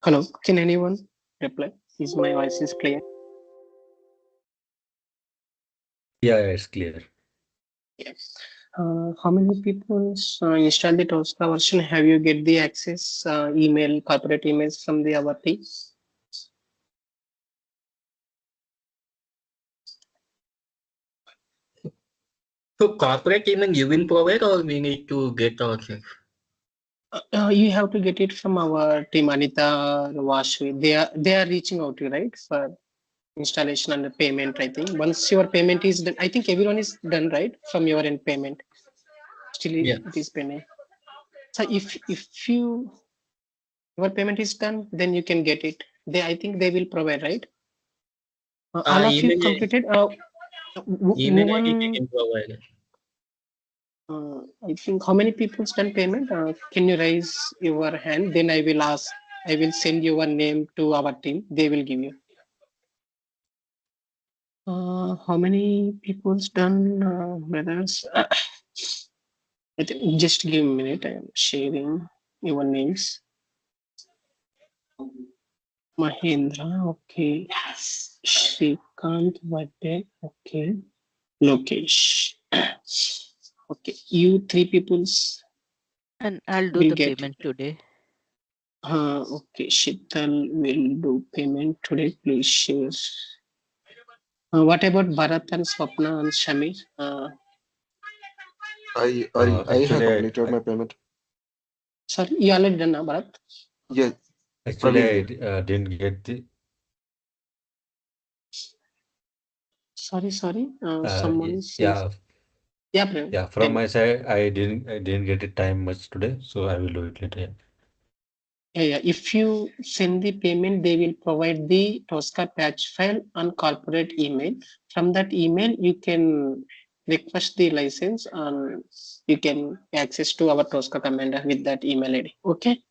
Hello, can anyone reply? Is my voice is clear? Yeah, it's clear. Yes. How many people install the Tosca version? Have you get the access email, corporate emails from the our team? So corporate email you will provide or we need to get ourselves? You have to get it from our team, Anita, Vashvi. They are reaching out to you, right, for installation and the payment. I think once your payment is done, I think everyone is done, right, from your end payment. Still, Yeah. it is pending. So if your payment is done, then you can get it. I think they will provide, right? All of you Email completed. email ID we Woman, can provide. I think how many people's done payment? Can you raise your hand? Then I will ask. I will send your name to our team. They will give you. How many people's done, brothers? I think just give me a minute. I am sharing your names. Mahendra, okay. Shrikant Vade, okay. Lokesh. Okay, you three peoples And I'll do will the get. payment today. Okay, Shital will do payment today. Please share. What about Bharat and Swapna and Shamir? I have Actually, completed my payment. Sorry, you already done, Bharat? Yes, actually, Praveen I did. didn't get the. Sorry. Someone says. Yeah, Yeah, Prem. yeah. Tell From me. my side, I didn't get the time much today, so I will do it later. Yeah. Yeah. If you send the payment, they will provide the Tosca patch file on corporate email. From that email, you can request the license and you can access to our Tosca commander with that email ID. Okay.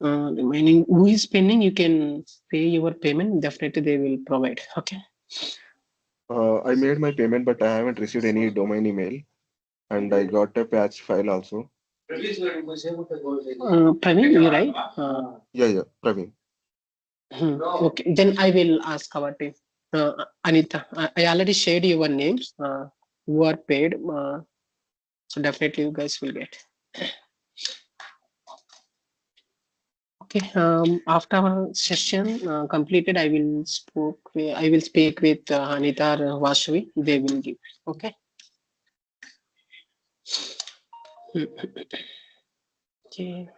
Remaining who is pending, you can pay your payment. Definitely, they will provide. Okay. I made my payment, but I haven't received any domain email, and I got a patch file also. Praveen, you right? Yeah, Praveen. Okay, then I will ask our team. Anita, I already shared your names who are paid. So definitely you guys will get. Okay. After our session completed, I will speak with Anita or Vashvi. They will give. Okay. Okay.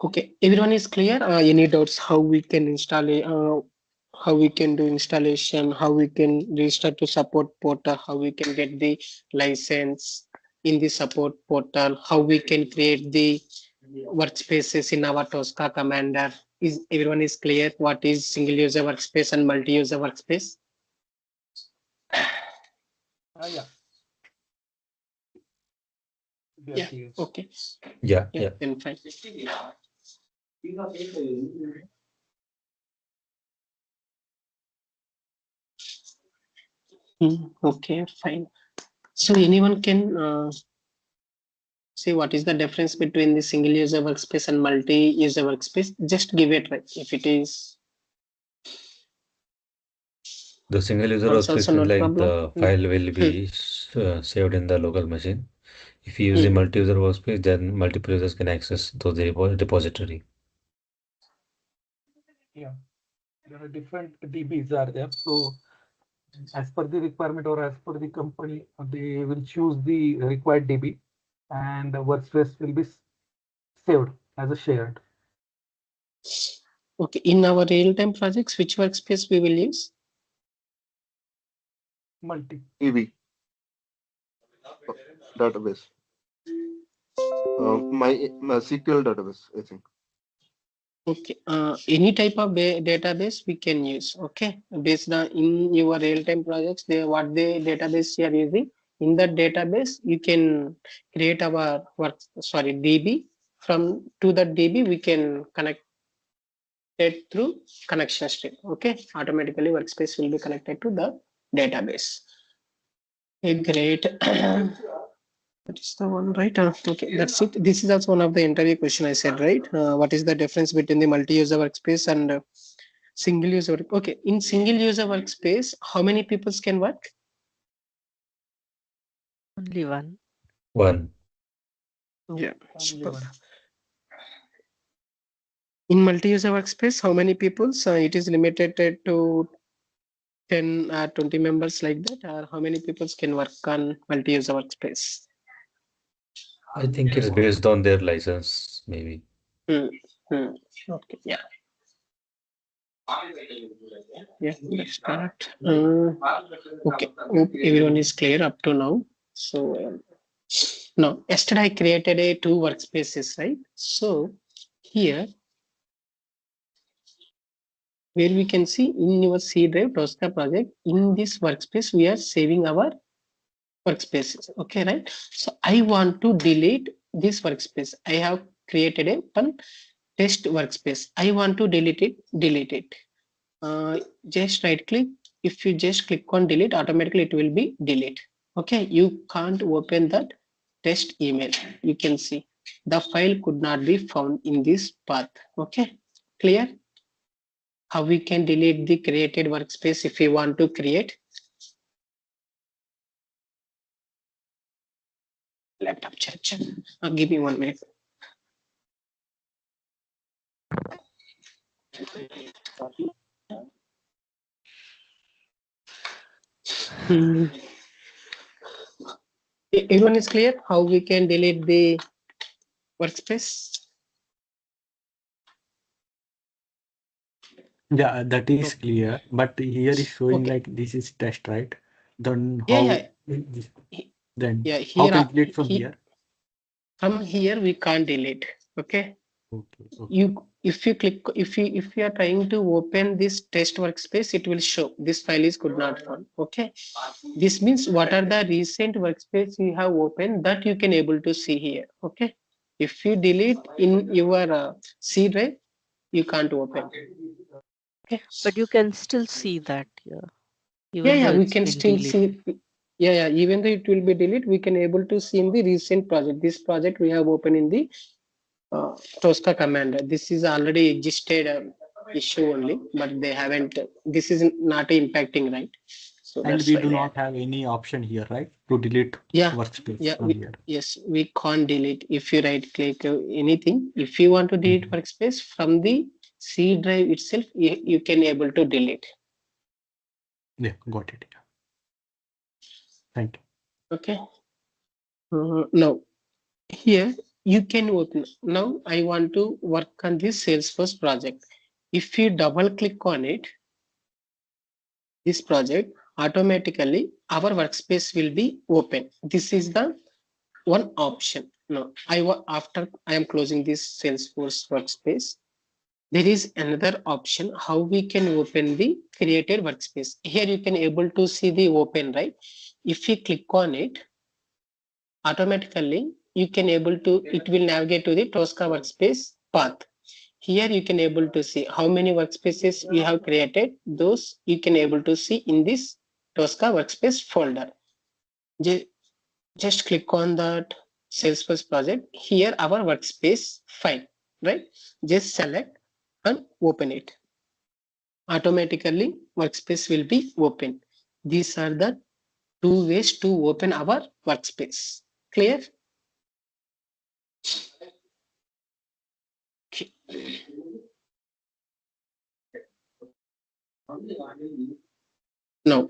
Okay. Everyone is clear. Any doubts? How we can install it? How we can do installation? How we can register to support portal? How we can get the license in the support portal? How we can create the workspaces in our Tosca Commander? Is everyone is clear? What is single user workspace and multi-user workspace? Yeah. Yeah. Okay. Yeah, Yeah. yeah. Then fine. Okay, fine. So anyone can see what is the difference between the single user workspace and multi-user workspace? Just give it right. If it is The single user also workspace no means like problem. the file will be saved in the local machine. If you use the multi-user workspace, then multiple users can access those repository. Yeah. There are different DBs are there. So as per the requirement or as per the company, they will choose the required DB and the workspace will be saved as a shared. Okay, in our real-time projects, which workspace we will use? Multi. EB database. My SQL database, I think. Okay, any type of database we can use. Okay, based on in your real-time projects, what the database you are using. In that database, you can create our DB. From to that DB, we can connect it through connection string. Okay, automatically workspace will be connected to the database. Okay, great. That is the one, right? Okay, that's it. This is also one of the interview question I said, right? What is the difference between the multi-user workspace and single user? Okay, in single user workspace, how many people can work? Only one. One. Yeah. Only one. In multi-user workspace, how many people? So it is limited to 10 or 20 members like that, or how many people can work on multi-user workspace? I think it's based on their license, maybe. Hmm. Hmm. Okay, yeah. Yeah, let's start. Okay, hope everyone is clear up to now. So now, yesterday I created a 2 workspaces, right? So here, where we can see in your C drive Tosca project, in this workspace, we are saving our workspaces. Okay, right? So I want to delete this workspace. I have created a one test workspace. I want to delete it. Delete it. Just right click. If you just click on delete, automatically it will be delete. Okay, you can't open that test email. You can see the file could not be found in this path. Okay, clear? How we can delete the created workspace if we want to create laptop chat. Give me 1 minute. Hmm. Everyone is clear how we can delete the workspace? Yeah, that is Okay. clear. But here is showing Okay. like this is test, right? Then Yeah, how yeah. then Yeah, how here, can delete from here? from here we can't delete. Okay. Okay, okay. You if you click if you are trying to open this test workspace, it will show this file is could not found. Okay. This means what are the recent workspace you have opened that you can able to see here. Okay. If you delete in your C drive, you can't open. Okay. But you can still see that, yeah, Yeah, even though yeah, we it's can been still deleted. see. Yeah, yeah, even though it will be deleted, we can able to see in the recent project. This project we have opened in the Tosca command. This is already existed issue only, but they haven't. This is not impacting, right? So And that's we why. do not have any option here, right? To delete Yeah, workspace yeah. from here. Yes, we can't delete. If you right click anything, if you want to delete Mhm. workspace from the C drive itself, you can able to delete. Yeah, got it. Yeah. Thank you. Okay. Now here you can open. Now I want to work on this Salesforce project. If you double click on it, this project, automatically our workspace will be open. This is the one option. Now after I am closing this Salesforce workspace, there is another option how we can open the created workspace. Here you can able to see the open, right? If you click on it, automatically you can able to it will navigate to the Tosca workspace path. Here you can able to see how many workspaces we have created. Those you can able to see in this Tosca workspace folder. Just click on that Salesforce project. Here our workspace file, right? Just select and open it. Automatically workspace will be open. These are the two ways to open our workspace. Clear? Okay. Now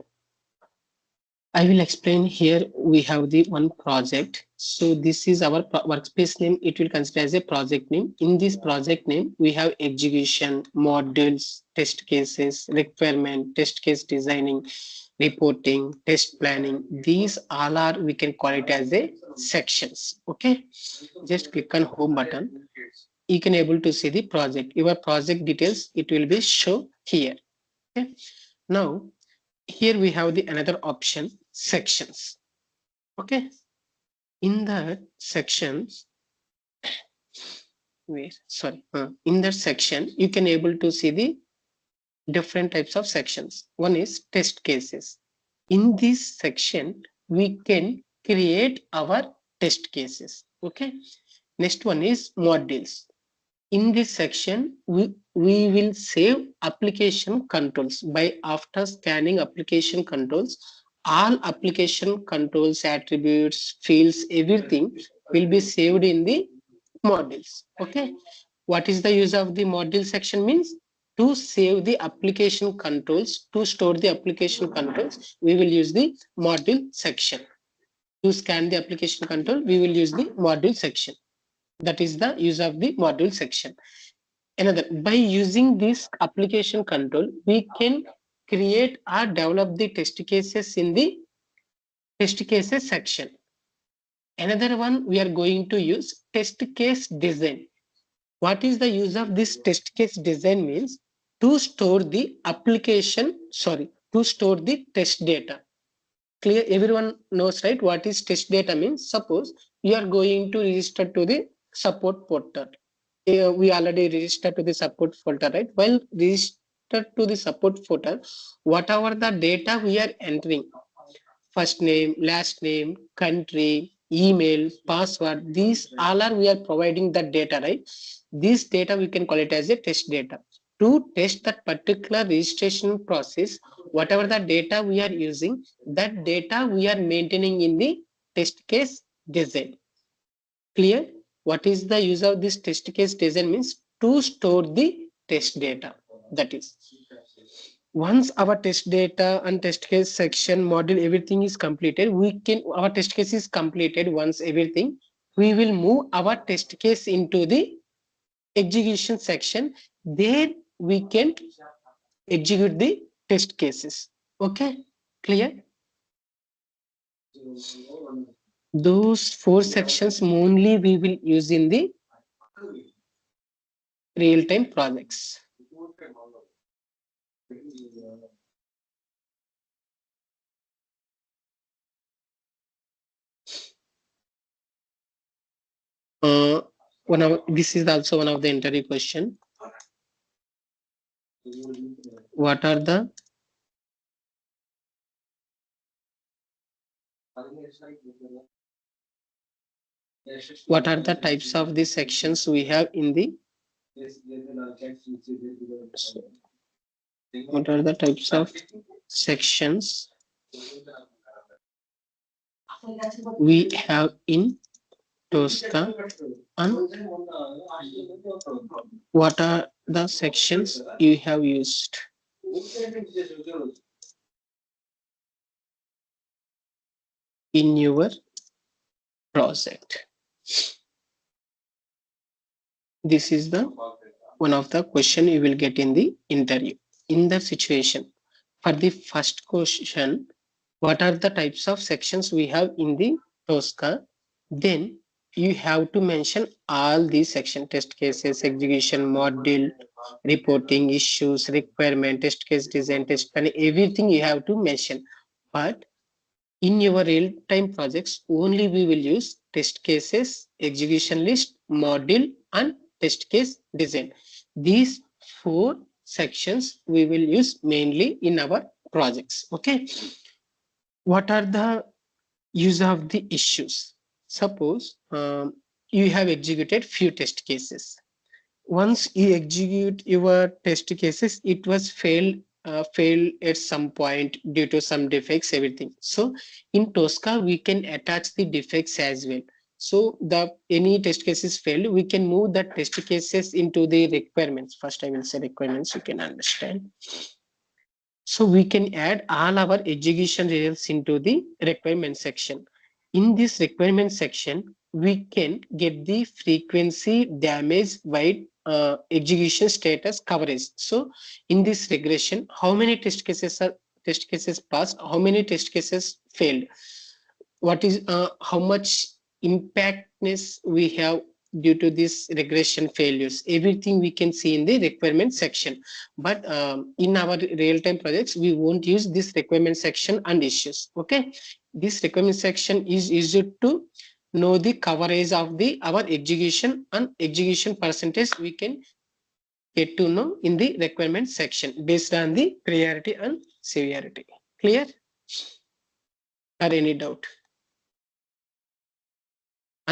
I will explain here. We have the one project. So this is our workspace name. It will consider as a project name. In this project name, we have execution, modules, test cases, requirement, test case designing, reporting, test planning. These all are, we can call it as a sections. Okay. Just click on home button. You can able to see the project. Your project details, it will be show here. Okay. Now here we have the another option, sections. Okay, in that sections, in that section you can able to see the different types of sections. One is test cases. In this section we can create our test cases. Okay. Next one is modules. In this section, we will save application controls by after scanning application controls. All application controls, attributes, fields, everything will be saved in the modules. Okay. What is the use of the module section means? To save the application controls, to store the application controls, we will use the module section. To scan the application control, we will use the module section. That is the use of the module section. Another, by using this application control, we can create or develop the test cases in the test cases section. Another one, we are going to use test case design. What is the use of this test case design means? To store the to store the test data. Clear? Everyone knows, right? What is test data means? Suppose you are going to register to the support portal. We already registered to the support folder, right? While registered to the support folder, whatever the data we are entering, first name, last name, country, email, password, these all are we are providing the data, right? This data we can call it as a test data. To test that particular registration process, whatever the data we are using, that data we are maintaining in the test case design. Clear? What is the use of this test case design means? To store the test data. That is, once our test data and test case section module everything is completed, our test case is completed. Once everything, we will move our test case into the execution section. There we can execute the test cases. Okay, clear? Those 4 sections only we will use in the real-time projects. This is also one of the interview question. What are the types of the sections we have in the what are the types of sections we have in Tosca, and what are the sections you have used in your project? This is the one of the question you will get in the interview. In the situation, for the first question, what are the types of sections we have in the Tosca? Then you have to mention all these section: test cases, execution, module, reporting, issues, requirement, test case design, test plan, everything you have to mention. But in your real-time projects, only we will use test cases, execution list, module, and test case design. These 4 sections we will use mainly in our projects. Okay. What are the use of the issues? Suppose you have executed few test cases. Once you execute your test cases, it was failed at some point due to some defects, everything. So in Tosca, we can attach the defects as well. So the any test cases failed, we can move the test cases into the requirements. First, I will say requirements, you can understand. So we can add all our execution results into the requirement section. In this requirement section, we can get the frequency, damage, wide execution status, coverage. So in this regression, how many test cases passed, how many test cases failed, what is how much impactness we have due to this regression failures, everything we can see in the requirement section. But in our real-time projects, we won't use this requirement section and issues. Okay, this requirement section is used to know the coverage of the our execution, and execution percentage we can get to know in the requirement section based on the priority and severity. Clear? Or any doubt?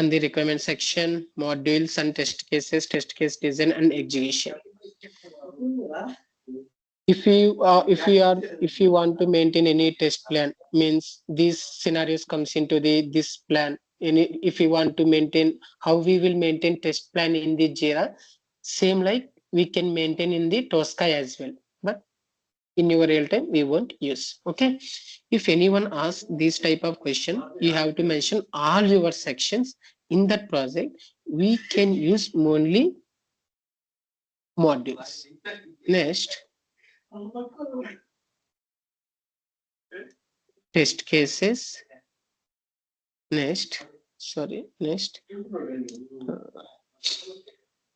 and the requirement section, modules and test cases, test case design and execution. If you want to maintain any test plan, means these scenarios comes into this plan. If you want to maintain, how we will maintain test plan in the Jira, same like we can maintain in the Tosca as well, but in your real time we won't use. Okay, if anyone asks this type of question, you have to mention all your sections in that project. We can use only modules. Next, test cases. Next,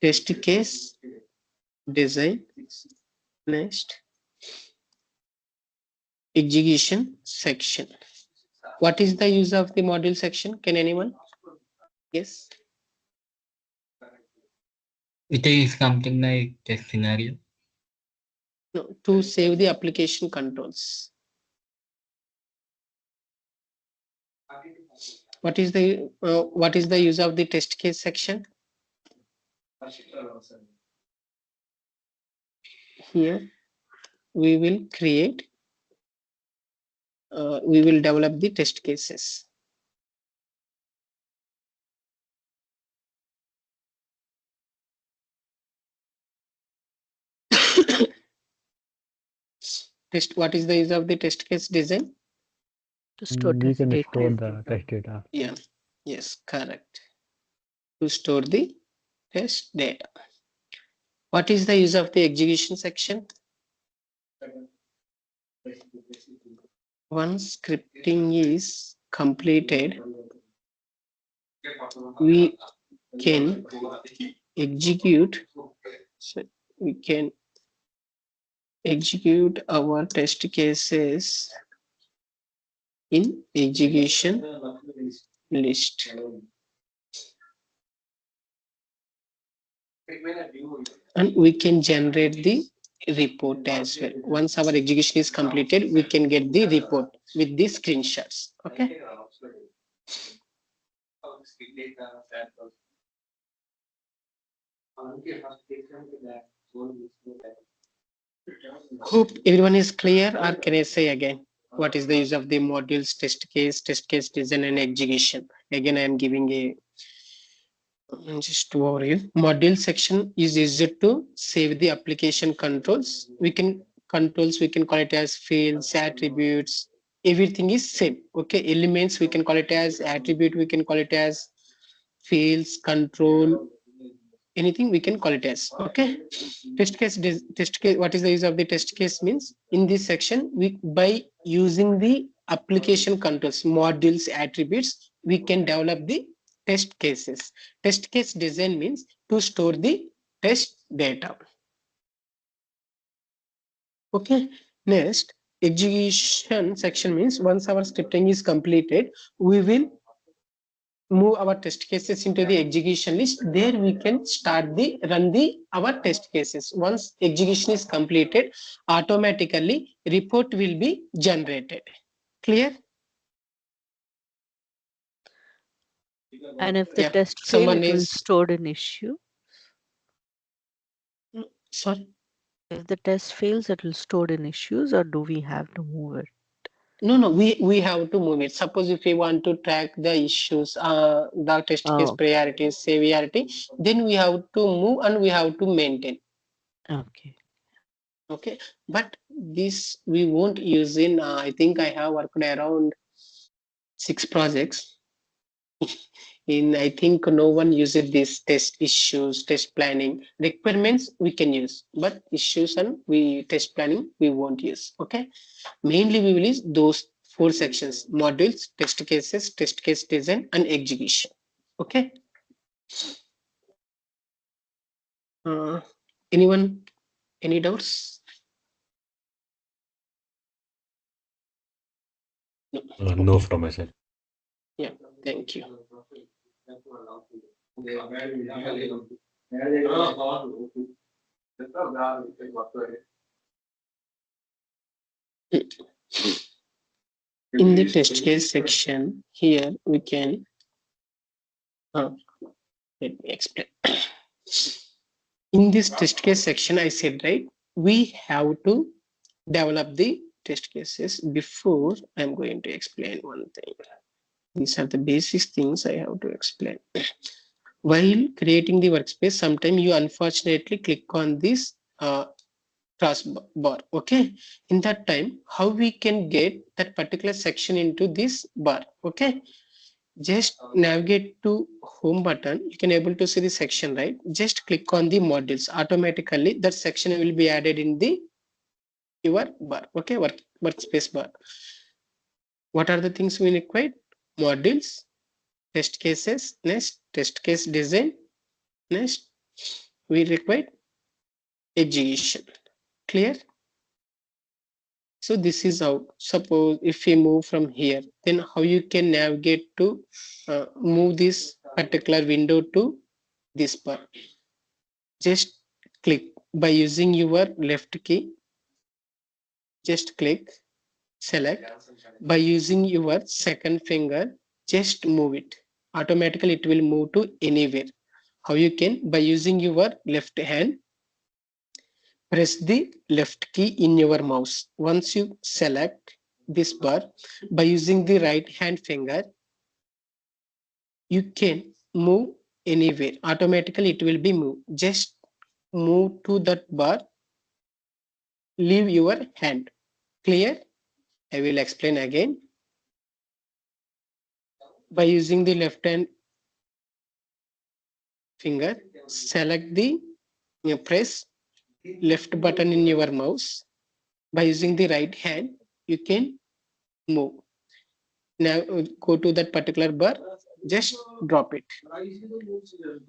test case design. Next, execution section. What is the use of the module section? Can anyone? Yes. It is something like test scenario. No, to save the application controls. What is the use of the test case section? Here we will create. We will develop the test cases. What is the use of the test case design? To store We test can data. store the test data. Yeah, yes, correct. To store the test data. What is the use of the execution section? Once scripting is completed, we can execute. So we can execute our test cases in execution list. And we can generate the report as well. Once our execution is completed, we can get the report with the screenshots. Okay. Hope everyone is clear, or can I say again? What is the use of the modules, test case design and execution? Again, I am giving a just to overview. Module section is used to save the application controls. We can call it as fields, attributes. Everything is same. Okay, elements we can call it as attribute. We can call it as fields, control. Anything we can call it as. Okay. Test case. What is the use of the test case? Means in this section, we by using the application controls, modules, attributes, we can develop the test cases. Test case design means to store the test data. Okay. Next, execution section means once our scripting is completed, we will move our test cases into the execution list. There we can start the run the our test cases. Once execution is completed, automatically report will be generated. Clear? And if the Yeah. test fail, Someone it will is store an issue. sorry. If the test fails, it will store in issues, or do we have to move it? No, we have to move it. Suppose if we want to track the issues, the test case Oh, priority, severity, then we have to move and we have to maintain. okay. Okay, but this we won't use in. I think I have worked around 6 projects. In I think no one uses this test issues, test planning requirements we can use, but issues and we test planning we won't use. Okay. Mainly we will use those 4 sections: modules, test cases, test case design and execution. Okay. Anyone, any doubts? No. No from my side. Yeah, thank you. In the test case section, here we can Let me explain. In this test case section, I said, right, we have to develop the test cases. Before I'm going to explain one thing. These are the basic things I have to explain. While creating the workspace, sometimes you unfortunately click on this taskbar. Okay, in that time, how we can get that particular section into this bar? Okay, just navigate to home button. You can able to see the section, right? Just click on the modules. Automatically, that section will be added in the your bar. Okay, workspace bar. What are the things we require? Modules, test cases, next test case design, next we require execution. Clear? So this is how, suppose if we move from here, then how you can navigate to move this particular window to this bar. Just click by using your left key. Just click, select. By using your second finger, just move it. Automatically it will move to anywhere. How you can? By using your left hand, press the left key in your mouse. Once you select this bar, by using the right hand finger, you can move anywhere. Automatically it will be moved. Just move to that bar, leave your hand. Clear? I will explain again. By using the left hand finger, select the press left button in your mouse. By using the right hand, you can move. Now go to that particular bar, just drop it.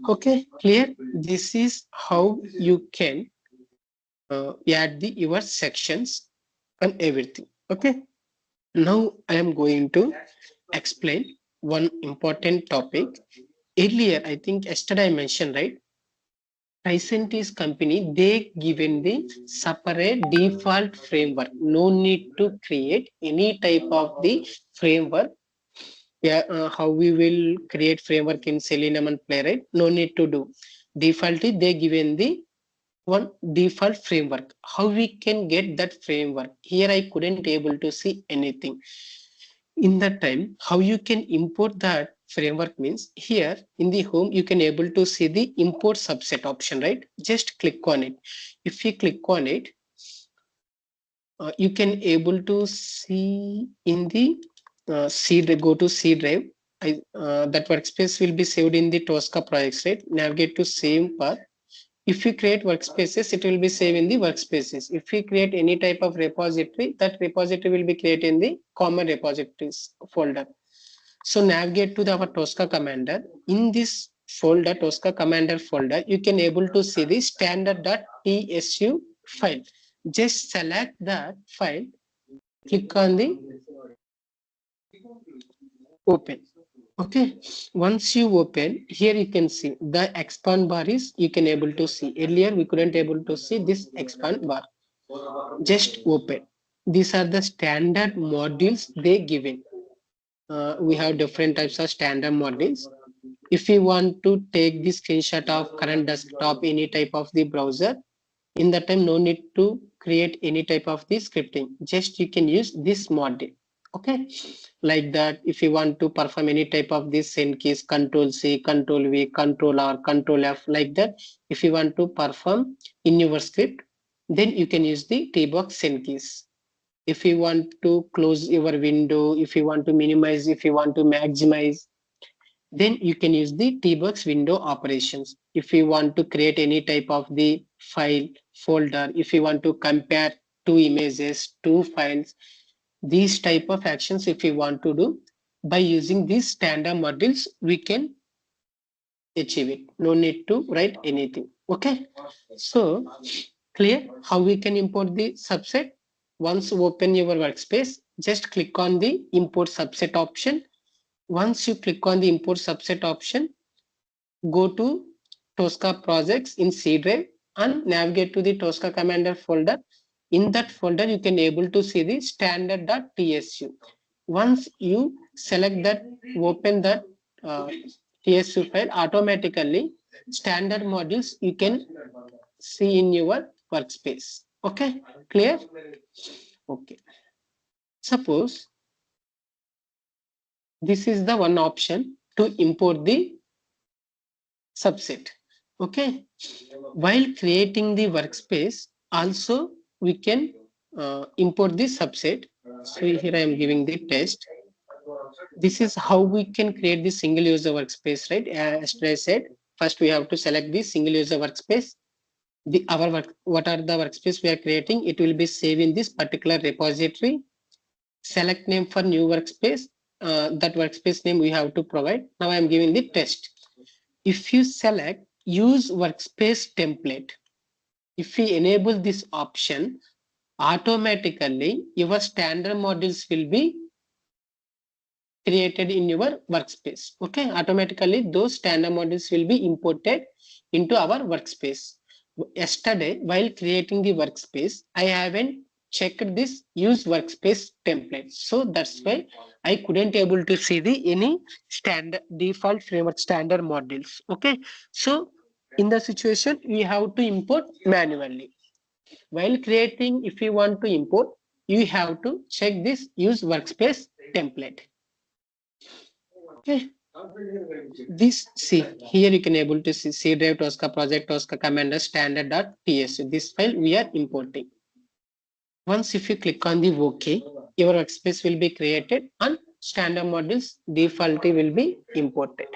Okay, clear? This is how you can add the your sections and everything. Okay, now I am going to explain one important topic. Earlier, I think yesterday I mentioned, right? Tricentis company, they given the separate default framework. No need to create any type of the framework. Yeah, how we will create framework in Selenium and Playwright? No need to do. Defaultly, they given the one default framework. How we can get that framework? Here I couldn't able to see anything. In that time, how you can import that framework means here in the home, you can able to see the import subset option, right? Just click on it. If you click on it, you can able to see in the C drive, go to C drive. That workspace will be saved in the Tosca projects, right? Navigate to same path. If you create workspaces, it will be saved in the workspaces. If you create any type of repository, that repository will be created in the common repositories folder. So navigate to our Tosca commander. In this folder, Tosca commander folder, you can able to see the standard.tsu file. Just select that file, click on the open. Okay, once you open, here you can see the expand bar is you can able to see. Earlier we couldn't able to see this expand bar. Just open. These are the standard modules they given. We have different types of standard modules. If you want to take the screenshot of current desktop, any type of the browser, in that time no need to create any type of the scripting. Just you can use this module. Okay, like that. If you want to perform any type of this send keys, Control C, Control V, Control R, Control F, like that. If you want to perform in your script, then you can use the T-box send keys. If you want to close your window, if you want to minimize, if you want to maximize, then you can use the T-box window operations. If you want to create any type of the file folder, if you want to compare two images, two files, these type of actions, if you want to do by using these standard modules, we can achieve it. No need to write anything. Okay, so clear how we can import the subset. Once you open your workspace, just click on the import subset option. Once you click on the import subset option, go to Tosca projects in C drive and navigate to the Tosca commander folder. In that folder, you can able to see the standard.tsu. Once you select that, open that TSU file, automatically standard modules you can see in your workspace. Okay, clear? Okay. Suppose this is the one option to import the subset. Okay. While creating the workspace, also we can import the subset. So here I am giving the test. This is how we can create the single user workspace, right? As I said, first we have to select the single user workspace. What are the workspace we are creating? It will be saved in this particular repository. Select name for new workspace. That workspace name we have to provide. Now I am giving the test. If you select use workspace template, if we enable this option, automatically your standard modules will be created in your workspace. Okay, automatically those standard modules will be imported into our workspace. Yesterday, while creating the workspace, I haven't checked this use workspace template. So that's why I couldn't able to see the any standard default framework standard modules. Okay, so in the situation, we have to import manually. While creating, if you want to import, you have to check this use workspace template. Okay. This see here you can able to see C drive Tosca project Tosca commander standard.ts. This file we are importing. Once if you click on the OK, your workspace will be created and standard modules defaultly will be imported.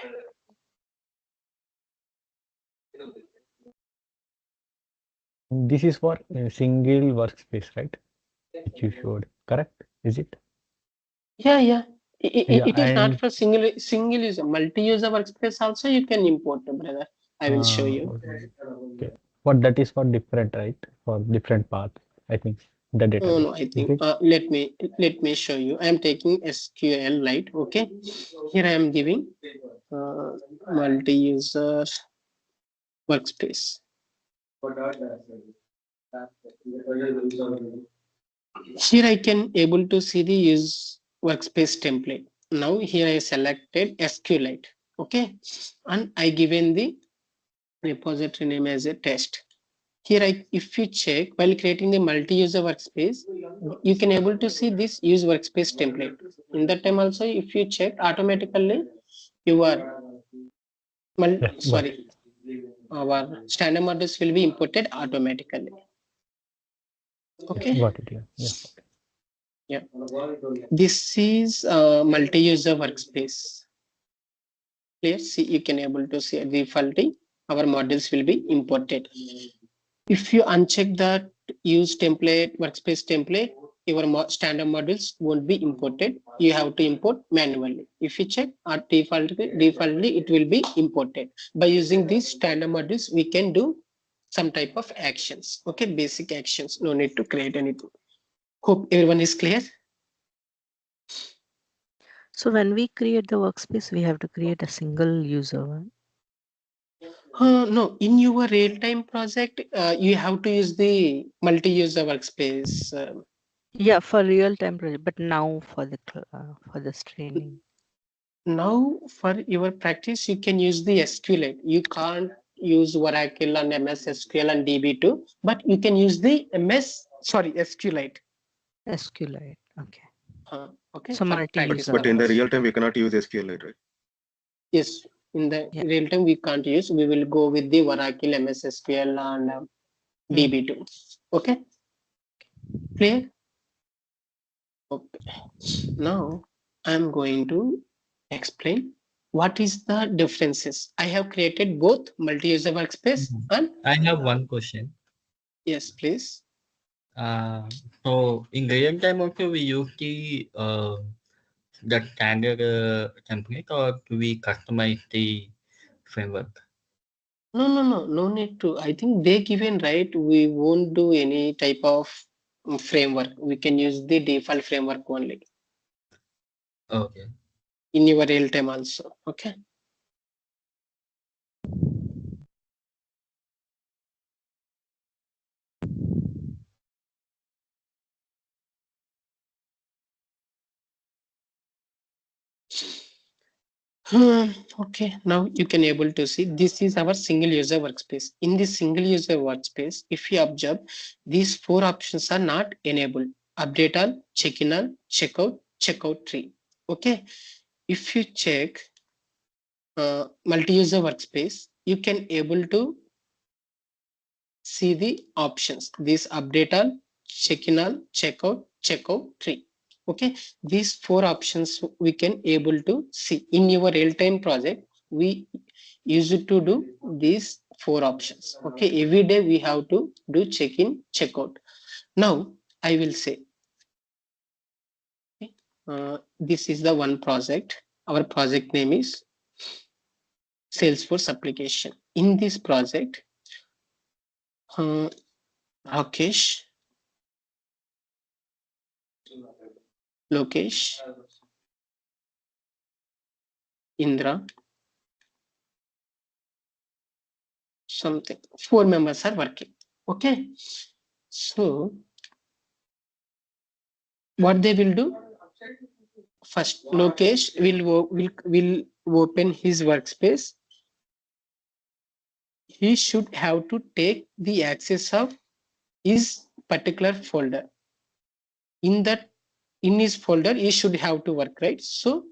This is for a single workspace, right? Which you showed, correct? Is it? Yeah. Yeah, It is not and for single user, multi-user workspace also you can import, brother. I will show you. okay. But that is for different, right? For different path, I think. The data. No, I think let me show you. I am taking SQLite. Okay, here I am giving multi-user workspace. Here I can able to see the use workspace template. Now here I selected SQLite. Okay, and I given the repository name as a test. Here if you check while creating the multi-user workspace, you can able to see this use workspace template. In that time also, if you check automatically your our standard modules will be imported automatically. Okay. Got it. Yeah. Yeah. This is multi-user workspace. Clear? See, you can able to see defaultly our modules will be imported. If you uncheck that use template, workspace template, your standard modules won't be imported. You have to import manually. If you check defaultly, it will be imported. By using these standard modules, we can do some type of actions. Okay, basic actions. No need to create anything. Hope everyone is clear. So when we create the workspace, we have to create a single user one. No, in your real-time project, you have to use the multi-user workspace. Yeah, for real-time project, but now for this training. Now, for your practice, you can use the SQLite. You can't use Oracle and MS SQL and DB2, but you can use the SQLite. SQLite, okay. Okay. So multi-user. But in the real time, we cannot use SQLite, right? Yes, in the real time we can't use. We will go with the Oracle, MS SQL, and DB2. Okay. Clear? Okay. Now I'm going to explain what is the differences. I have created both multi-user workspace and I have one question. yes, please. So in real time also we use the standard template, or do we customize the framework? No need to. I think they given right. We won't do any type of framework. We can use the default framework only Okay. in your real time also. Okay. Okay, now you can able to see this is our single user workspace. In this single user workspace, if you observe, these four options are not enabled. Update all, check in all, checkout, checkout tree. Okay, if you check multi-user workspace, you can able to see the options. This update all, check in all, checkout, checkout tree. Okay, these four options we can able to see in your real-time project. We used to do these four options. Okay, every day we have to do check-in, checkout. Now I will say, okay, this is the one project. Our project name is Salesforce application. In this project, uh, Rakesh, Lokesh, Indra, something. Four members are working. Okay. So what they will do? First, Lokesh will open his workspace. He should have to take the access of his particular folder. In his folder, he should have to work, right? So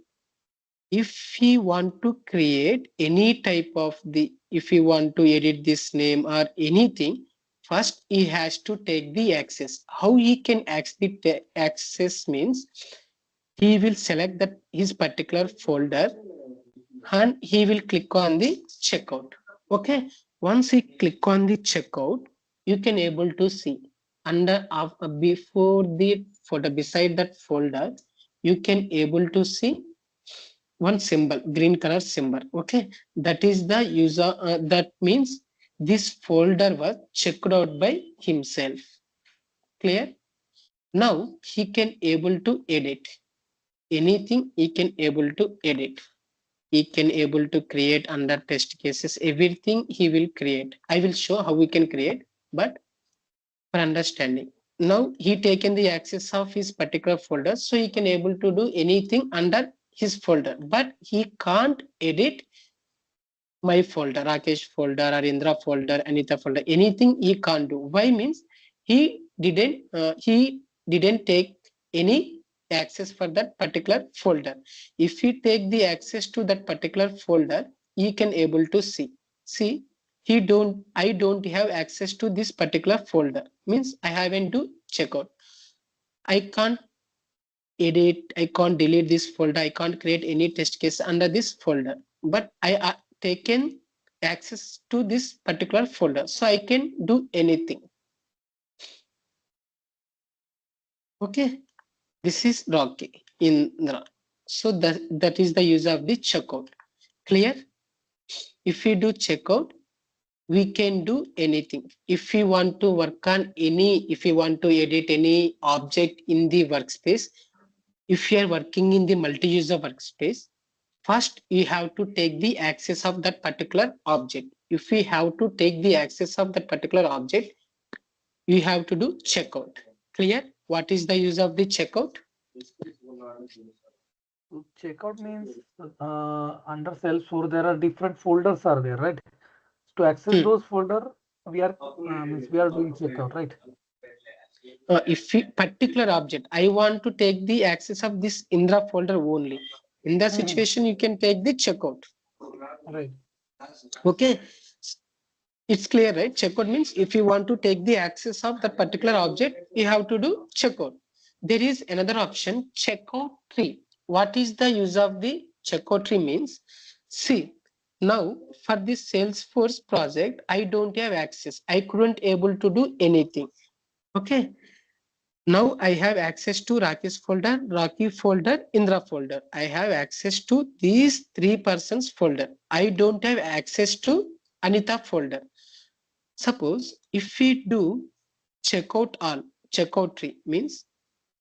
if he want to create any type of if he want to edit this name or anything, first he has to take the access. How he can access the access means he will select that his particular folder and he will click on the checkout. Okay, once he click on the checkout, you can able to see under before the folder, beside that folder, you can able to see one symbol, green color symbol. Okay, that is the user, that means this folder was checked out by himself. Clear? Now he can able to edit anything. He can able to edit. He can able to create under test cases. Everything he will create. I will show how we can create, but for understanding. Now he taken the access of his particular folder, so he can able to do anything under his folder, but he can't edit my folder, Rakesh folder or Indra folder, Anita folder, anything he can't do. Why means he didn't take any access for that particular folder. If he take the access to that particular folder, he can able to see. See, I don't have access to this particular folder. Means I haven't to check out. I can't edit, I can't delete this folder, I can't create any test case under this folder, but I taken access to this particular folder, so I can do anything. Okay, this is Rocky in the, so that is the use of the checkout. Clear? If we do checkout, we can do anything. If we want to work on if we want to edit any object in the workspace, if you are working in the multi-user workspace, first you have to take the access of that particular object. If we have to take the access of that particular object, you have to do checkout. Clear? What is the use of the checkout? So checkout means under Salesforce there are different folders are there, right? To access those folder, we are doing checkout, right? If particular object, I want to take the access of this Indra folder only. In that situation, you can take the checkout. Right. Okay. It's clear, right? Checkout means if you want to take the access of that particular object, you have to do checkout. There is another option, checkout tree. What is the use of the checkout tree means? See, now for this Salesforce project, I don't have access. I couldn't able to do anything. Okay. Now I have access to Rakesh folder, Rocky folder, Indra folder. I have access to these three persons folder. I don't have access to Anita folder. Suppose if we do checkout all, checkout tree means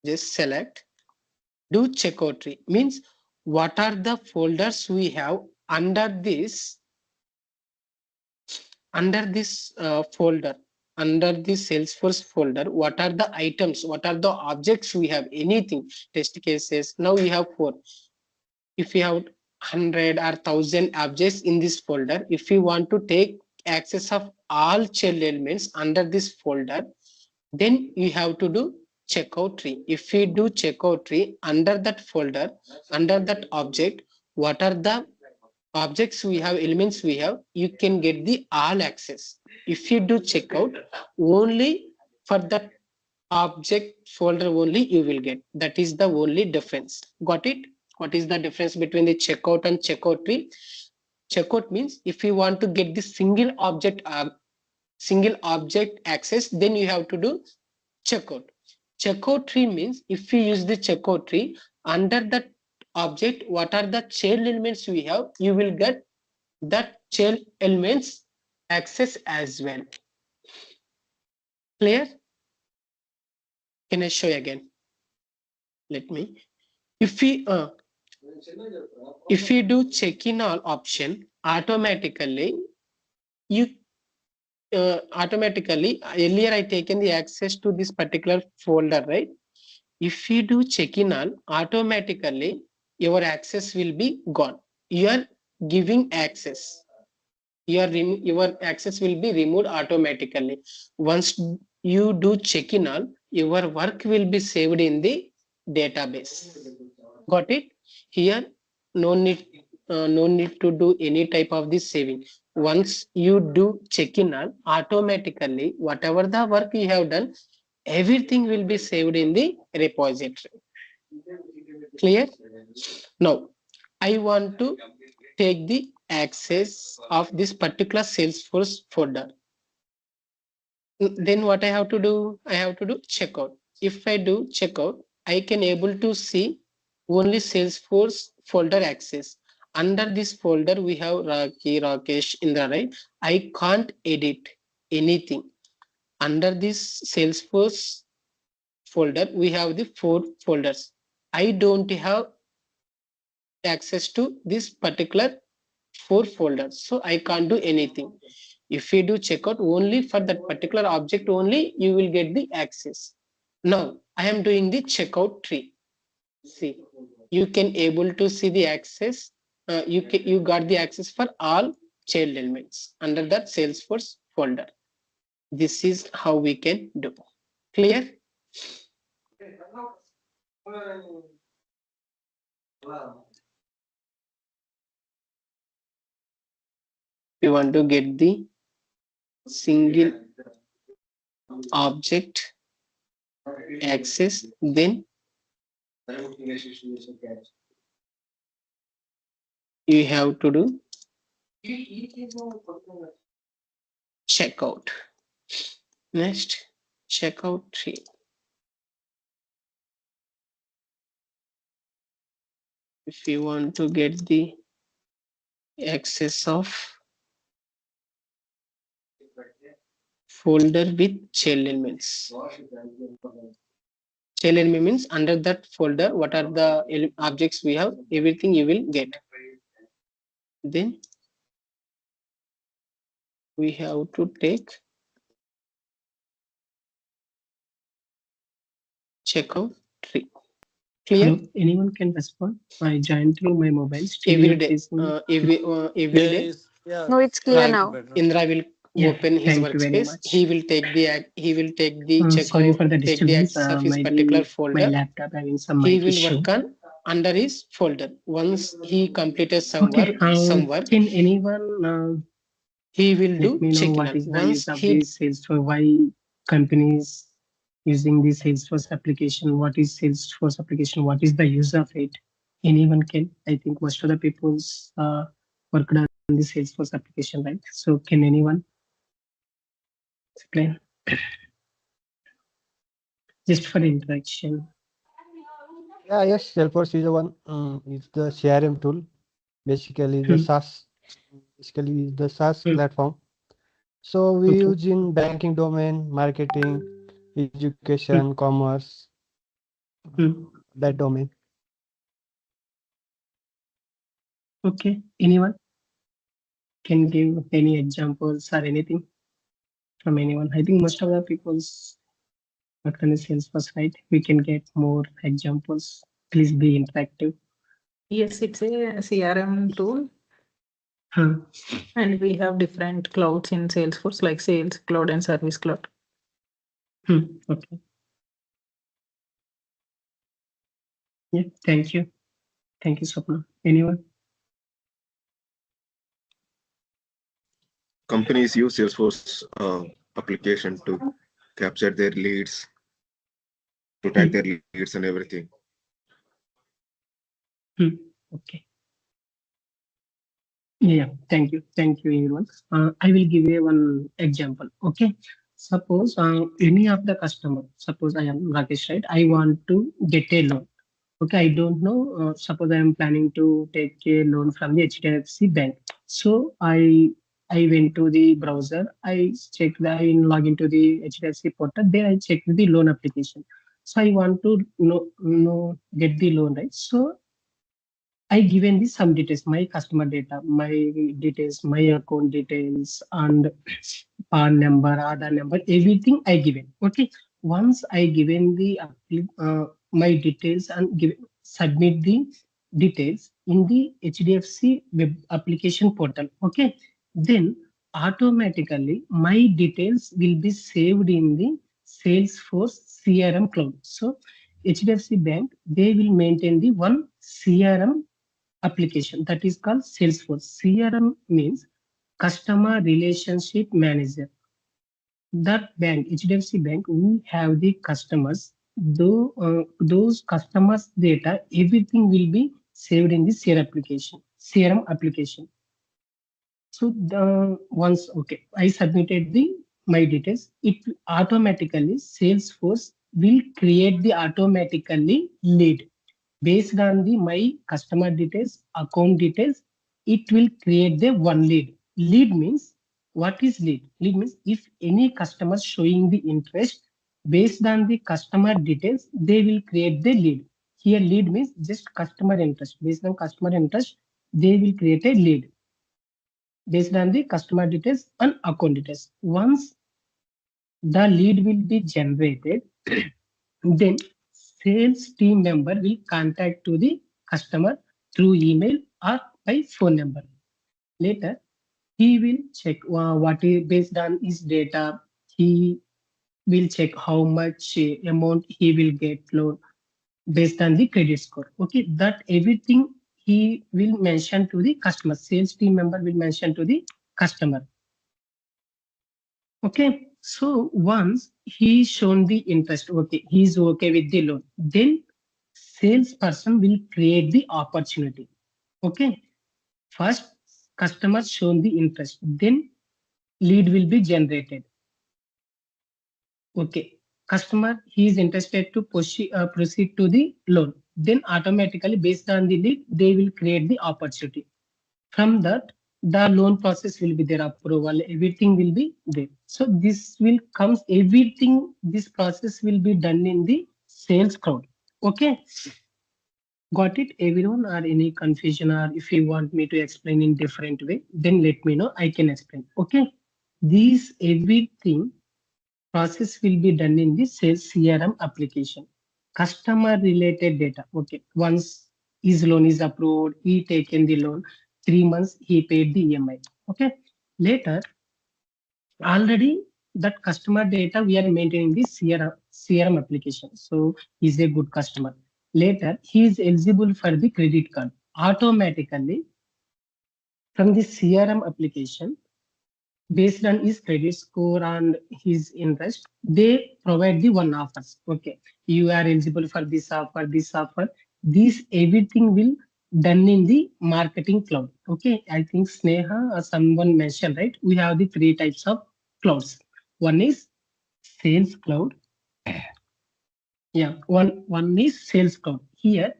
just select, do checkout tree means what are the folders we have under this folder, under the Salesforce folder, what are the items, what are the objects we have, anything, test cases. Now we have four. If we have 100 or 1000 objects in this folder. If you want to take access of all child elements under this folder, then you have to do checkout tree. If you do checkout tree under that folder, under that object, what are the objects we have, elements we have, you can get the all access. If you do checkout, only for that object folder only you will get. That is the only difference. Got it? What is the difference between the checkout and checkout tree? Checkout means if you want to get the single object access, then you have to do checkout. Checkout tree means if we use the checkout tree under that object, what are the child elements we have, you will get that child elements access as well. Clear? Can I show you again? Let me. If we do check in all option, automatically you automatically earlier I taken the access to this particular folder, right? If you do check in all, automatically your access will be gone. You are giving access. Your access will be removed automatically. Once you do check in all, your work will be saved in the database. Got it? Here, no need to do any type of this saving. Once you do check in all, automatically whatever the work you have done, everything will be saved in the repository. Clear? Now, I want to take the access of this particular Salesforce folder. Then what I have to do? I have to do checkout. If I do checkout, I can able to see only Salesforce folder access. Under this folder, we have Raki, Rakesh, Indra, right? I can't edit anything. Under this Salesforce folder, we have the 4 folders. I don't have access to this particular 4 folders, so I can't do anything. If you do checkout only for that particular object only, you will get the access. Now I am doing the checkout tree. See, you can able to see the access. You got the access for all child elements under that Salesforce folder. This is how we can do. Clear? We want to get the single object access, then you have to do checkout. Next, checkout tree. If you want to get the access of folder with child elements. Child element means under that folder, what are the objects we have, everything you will get. Then we have to take checkout tree. Clear? Hello, anyone can respond. I joined through my mobile. Still Every it day, is every day. Yeah. No, it's clear now. Indra will Yeah, open his thank you very workspace. much. He will take the Sorry checkout, for the take the disturbance. access of his Maybe particular my folder. laptop having some He mic will issue. work on under his folder. Once he completed Okay, some work, can anyone he will do let me know check in what all. is the Once use of he this Salesforce? Why companies using this Salesforce application? What is Salesforce application? What is the use of it? Anyone can. I think most of the people's worked on the Salesforce application, right? So can anyone explain? Just for interaction. Yeah, yes, Salesforce is the one. It's the CRM tool. Basically, the Hmm. SaaS. Basically, the SaaS Hmm. platform. So we Okay. use in banking domain, marketing, education, commerce, Hmm. that domain. Okay. Anyone can give any examples or anything from anyone? I think most of the people's work on the Salesforce, right? We can get more examples. Please be interactive. Yes, it's a CRM tool. Huh. And we have different clouds in Salesforce, like Sales Cloud and Service Cloud. Okay. Yeah. Thank you. Thank you, Swapna. Anyone? Companies use Salesforce application to capture their leads, to tag their leads and everything. Okay. Yeah, thank you. Thank you, everyone. I will give you one example. Okay. Suppose any of the customer, suppose I am Rakesh, right? I want to get a loan. Okay, I don't know. Suppose I am planning to take a loan from the HDFC bank. So I went to the browser. I checked log into the HDFC portal. There I checked the loan application. So I want to get the loan, right? So I given the some details, my customer data, my details, my account details, and PAN number, Aadhaar number, everything I given. Okay. Once I given the my details and submit the details in the HDFC web application portal. Okay. Then automatically my details will be saved in the Salesforce CRM cloud. So HDFC Bank, they will maintain the one CRM application that is called Salesforce. CRM means Customer Relationship Manager. That bank, HDFC Bank, we have the customers. Though those customers' data, everything will be saved in the CRM application. So once I submitted my details, it automatically Salesforce will create the automatically lead based on my customer details, account details. It will create the one lead. Lead means what is lead? Lead means if any customer showing the interest based on the customer details, they will create the lead. Here lead means just customer interest. Based on customer interest, they will create a lead based on the customer details and account details. Once the lead will be generated, then sales team member will contact to the customer through email or by phone number. Later, he will check what is based on his data. He will check how much amount he will get loan based on the credit score. Okay, that everything he will mention to the customer. Sales team member will mention to the customer. Okay, so once he's shown the interest, okay, he's okay with the loan, then salesperson will create the opportunity. Okay, first customer shown the interest, then lead will be generated. Okay, customer he is interested to proceed to the loan, then automatically based on the lead they will create the opportunity. From that, the loan process will be there, approval, everything will be there. So this will comes everything. This process will be done in the sales cloud. Okay, got it, everyone? Or any confusion, or if you want me to explain in different way, then let me know. I can explain. Okay, these everything process will be done in the sales CRM application. Customer related data. Okay, once his loan is approved, he taken the loan, 3 months he paid the EMI. Okay, later already that customer data we are maintaining the CRM application. So he's a good customer. Later he is eligible for the credit card. Automatically from the CRM application, based on his credit score and his interest, they provide the one offers. Okay, you are eligible for this offer, this offer. This everything will done in the marketing cloud. Okay, I think Sneha or someone mentioned, right? We have the three types of clouds. One is sales cloud. Yeah, one is sales cloud. Here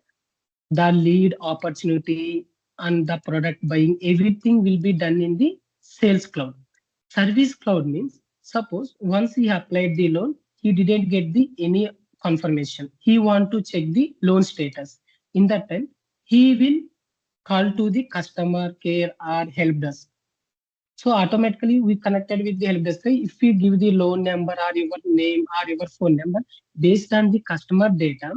the lead opportunity and the product buying, everything will be done in the sales cloud. Service cloud means suppose once he applied the loan, he didn't get the any confirmation. He want to check the loan status. In that time, he will call to the customer care or help desk. So automatically we connected with the help desk. If you give the loan number or your name or your phone number based on the customer data,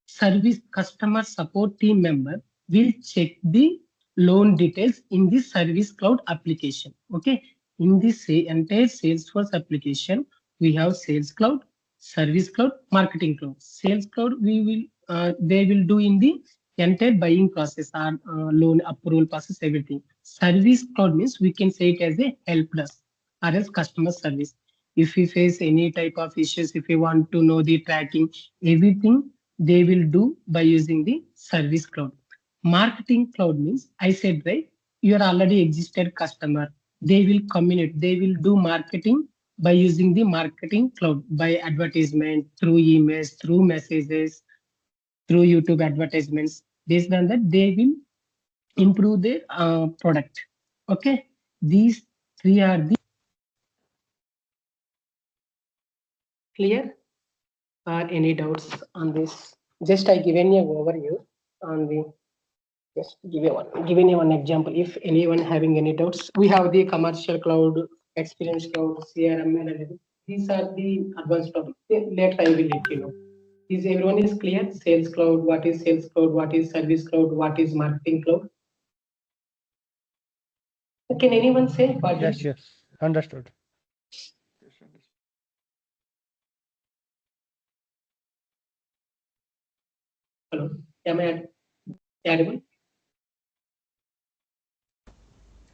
service customer support team member, will check the loan details in the Service Cloud application. Okay, in this entire Salesforce application, we have Sales Cloud, Service Cloud, Marketing Cloud. Sales Cloud, they will do in the entire buying process or loan approval process, everything. Service Cloud means we can say it as a help desk or as customer service. If we face any type of issues, if we want to know the tracking, everything they will do by using the Service Cloud. Marketing Cloud means, I said, right, you are already existed customer. They will communicate, they will do marketing by using the Marketing Cloud, by advertisement, through emails, through messages, through YouTube advertisements. Based on that, they will improve their product. Okay, these three are the clear. Or any doubts on this? Just I given a overview on the. Just giving you one example. If anyone having any doubts, we have the commercial cloud, experience cloud, CRM, and everything. These are the advanced topics. Later I will let you know. Is everyone is clear? Sales cloud, what is sales cloud, what is service cloud, what is marketing cloud? Can anyone say what Yes, is? yes, understood. Hello, am I audible?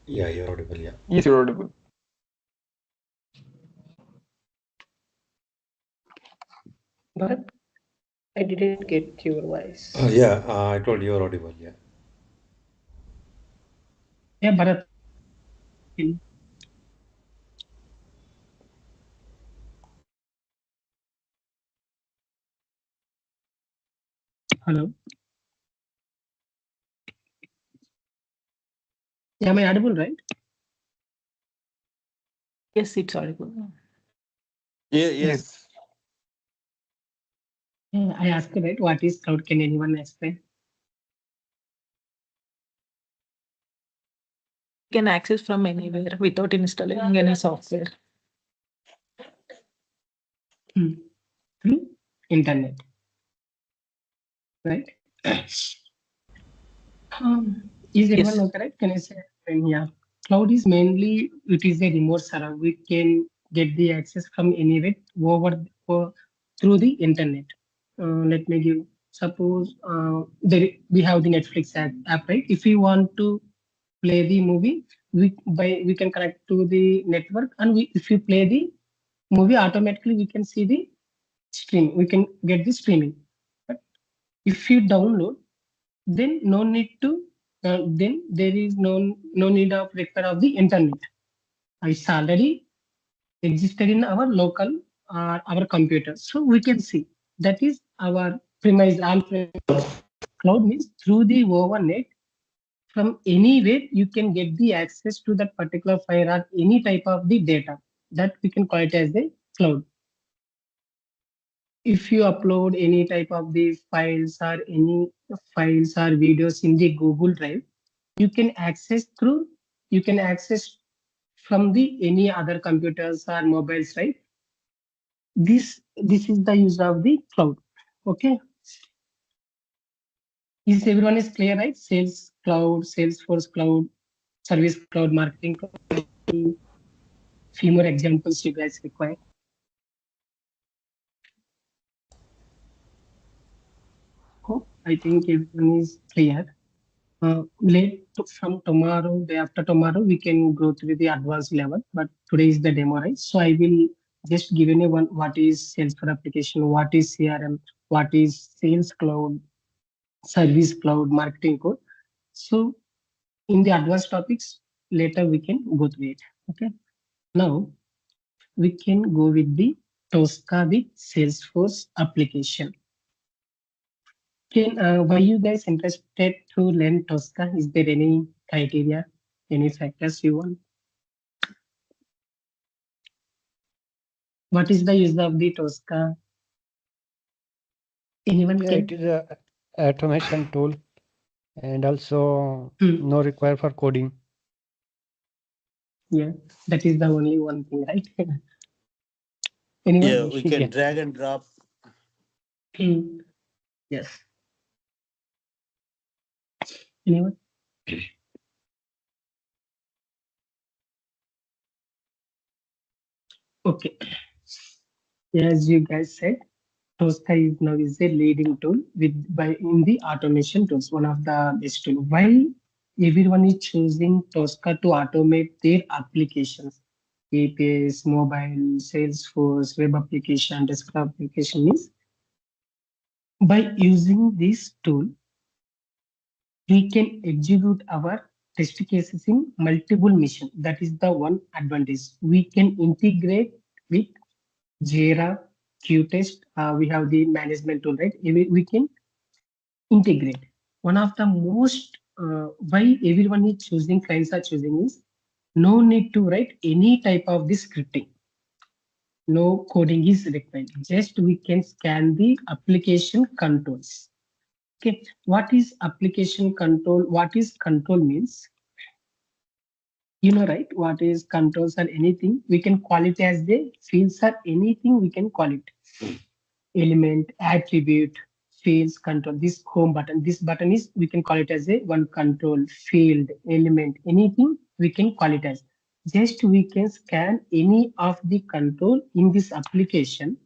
Yeah, you're audible. Yeah. Yes, you're audible. Bharat, I didn't get your voice. Yeah, I told you you're audible. Yeah. Yeah, Bharat. Hello. Yeah, am I audible, right? Yes, it's audible. Yes. I asked right, what is cloud? Can anyone explain? You can access from anywhere without installing any software. Through internet, right? Is everyone Yes. okay, right? Can I say? Yeah. Cloud is mainly, it is a remote server. We can get the access from anywhere through the internet. Let me give, suppose we have the Netflix app, right? If we want to play the movie, we can connect to the network, and if you play the movie, automatically we can see the stream. We can get the streaming. But if you download, then no need to. Then there is no need of require of the internet. It's already existed in our local our computer, so we can see that is our premise. Cloud means through the overnet, from anywhere you can get the access to that particular file or any type of the data, that we can call it as the cloud. If you upload any type of the files or any files or videos in the Google Drive, you can access from the any other computers or mobiles, right? This is the use of the cloud. Okay. Is everyone is clear, right? Sales cloud, Salesforce cloud, service cloud, marketing cloud. Few more examples you guys require. I think everyone is clear. From tomorrow, day after tomorrow, we can go through the advanced level, but today is the demo, right? So I will just give you one, what is Salesforce application, what is CRM, what is Sales Cloud, Service Cloud, Marketing Cloud. So in the advanced topics, later we can go through it. Okay. Now we can go with the Tosca, the Salesforce application. Why you guys interested to learn Tosca? Is there any criteria, any factors you want? What is the use of the Tosca? Anyone Yeah, can? it is a automation tool, and also no require for coding. Yeah, that is the only one thing, right? Anyone? Yeah, we can drag and drop. Yes. Anyone? Okay. As you guys said, Tosca is now is a leading tool in the automation tools, one of the best tool. While everyone is choosing Tosca to automate their applications, APIs, mobile, Salesforce, web application, desktop application means by using this tool, we can execute our test cases in multiple machines. That is the one advantage. We can integrate with Jira, Qtest. We have the management tool, right? We can integrate. One of the most why everyone is choosing, clients are choosing is no need to write any type of this scripting. No coding is required. Just we can scan the application controls. Okay, what is application control? What is control means? You know, right? What is controls or anything? We can call it as the fields or anything we can call it. Element, attribute, fields, control. This home button. This button is we can call it as a one control, field, element, anything we can call it as. Just we can scan any of the control in this application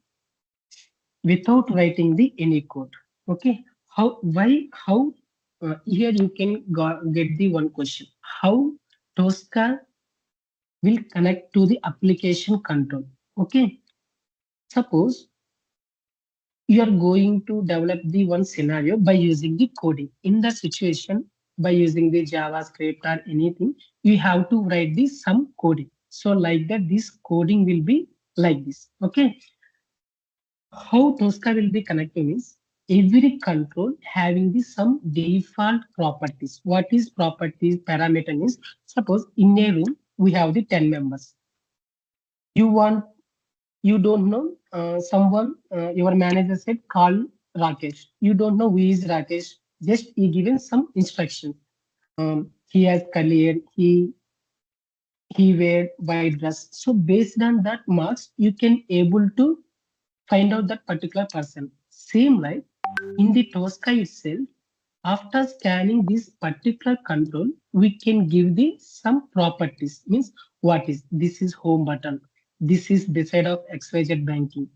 without writing the any code. Okay, how here you can get the one question: how Tosca will connect to the application control? Okay, suppose you are going to develop the one scenario by using the coding. In that situation, by using the JavaScript or anything, you have to write the some coding. So like that, this coding will be like this. Okay, how Tosca will be connecting is every control having the some default properties. What is properties parameter is, suppose in a room we have the 10 members. You don't know someone, your manager said call Rakesh. You don't know who is Rakesh. Just he given some instruction. He has curly hair. He wear white dress. So based on that marks, you can able to find out that particular person. Same like in the Tosca itself, after scanning this particular control, we can give the some properties. Means what is this is home button. This is the side of XYZ banking.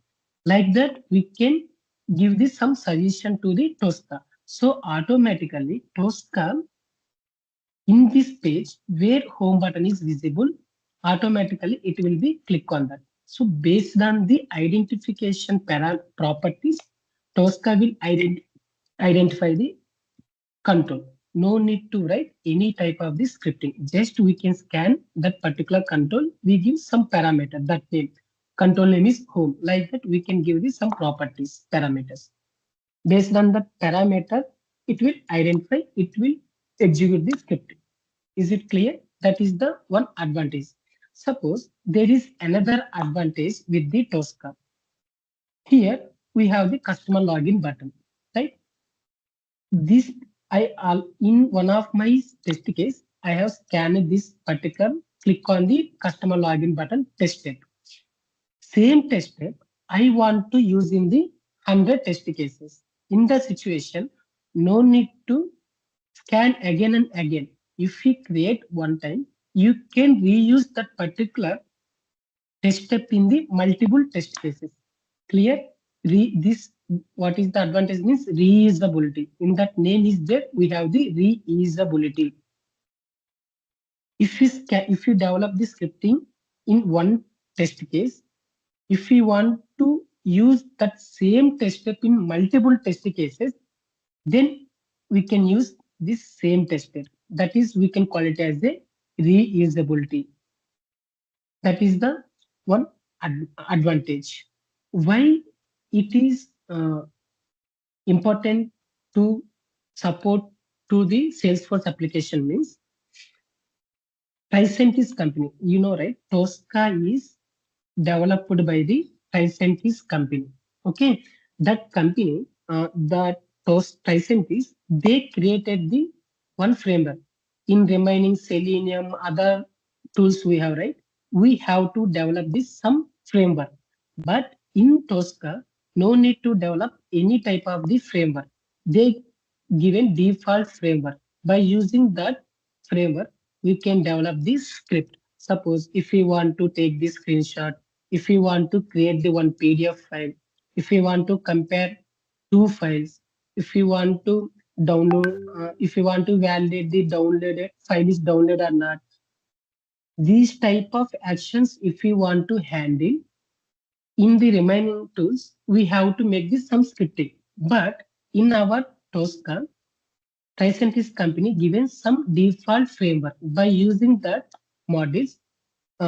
Like that, we can give this some suggestion to the Tosca. So automatically Tosca in this page where home button is visible, automatically it will be click on that. So based on the identification properties, Tosca will identify the control. No need to write any type of the scripting. Just we can scan that particular control. We give some parameter that name. Control name is home. Like that, we can give this some properties, parameters. Based on the parameter, it will identify, it will execute the scripting. Is it clear? That is the one advantage. Suppose there is another advantage with the Tosca. Here we have the customer login button, right? This in one of my test case, I have scanned this particular, click on the customer login button, tested. Same test step I want to use in the 100 test cases. In the situation, no need to scan again and again. If we create one time, you can reuse that particular test step in the multiple test cases. Clear? This what is the advantage means reusability. In that name is there, we have the reusability. If you develop the scripting in one test case, if we want to use that same test step in multiple test cases, then we can use this same test step. That is, we can call it as a reusability. That is the one advantage. Why it is important to support to the Salesforce application means Tricentis company, you know, right? Tosca is developed by the Tricentis company. Okay, that company, Tricentis, they created the one framework. In remaining Selenium, other tools we have, right? We have to develop this some framework. But in Tosca, no need to develop any type of the framework. They given default framework. By using that framework, we can develop this script. Suppose if we want to take this screenshot, if we want to create the one PDF file, if we want to compare two files, if we want to download, if we want to validate the downloaded file is downloaded or not, these type of actions, if we want to handle in the remaining tools, we have to make this some scripting. But in our Tosca, Tricentis company given some default framework. By using that models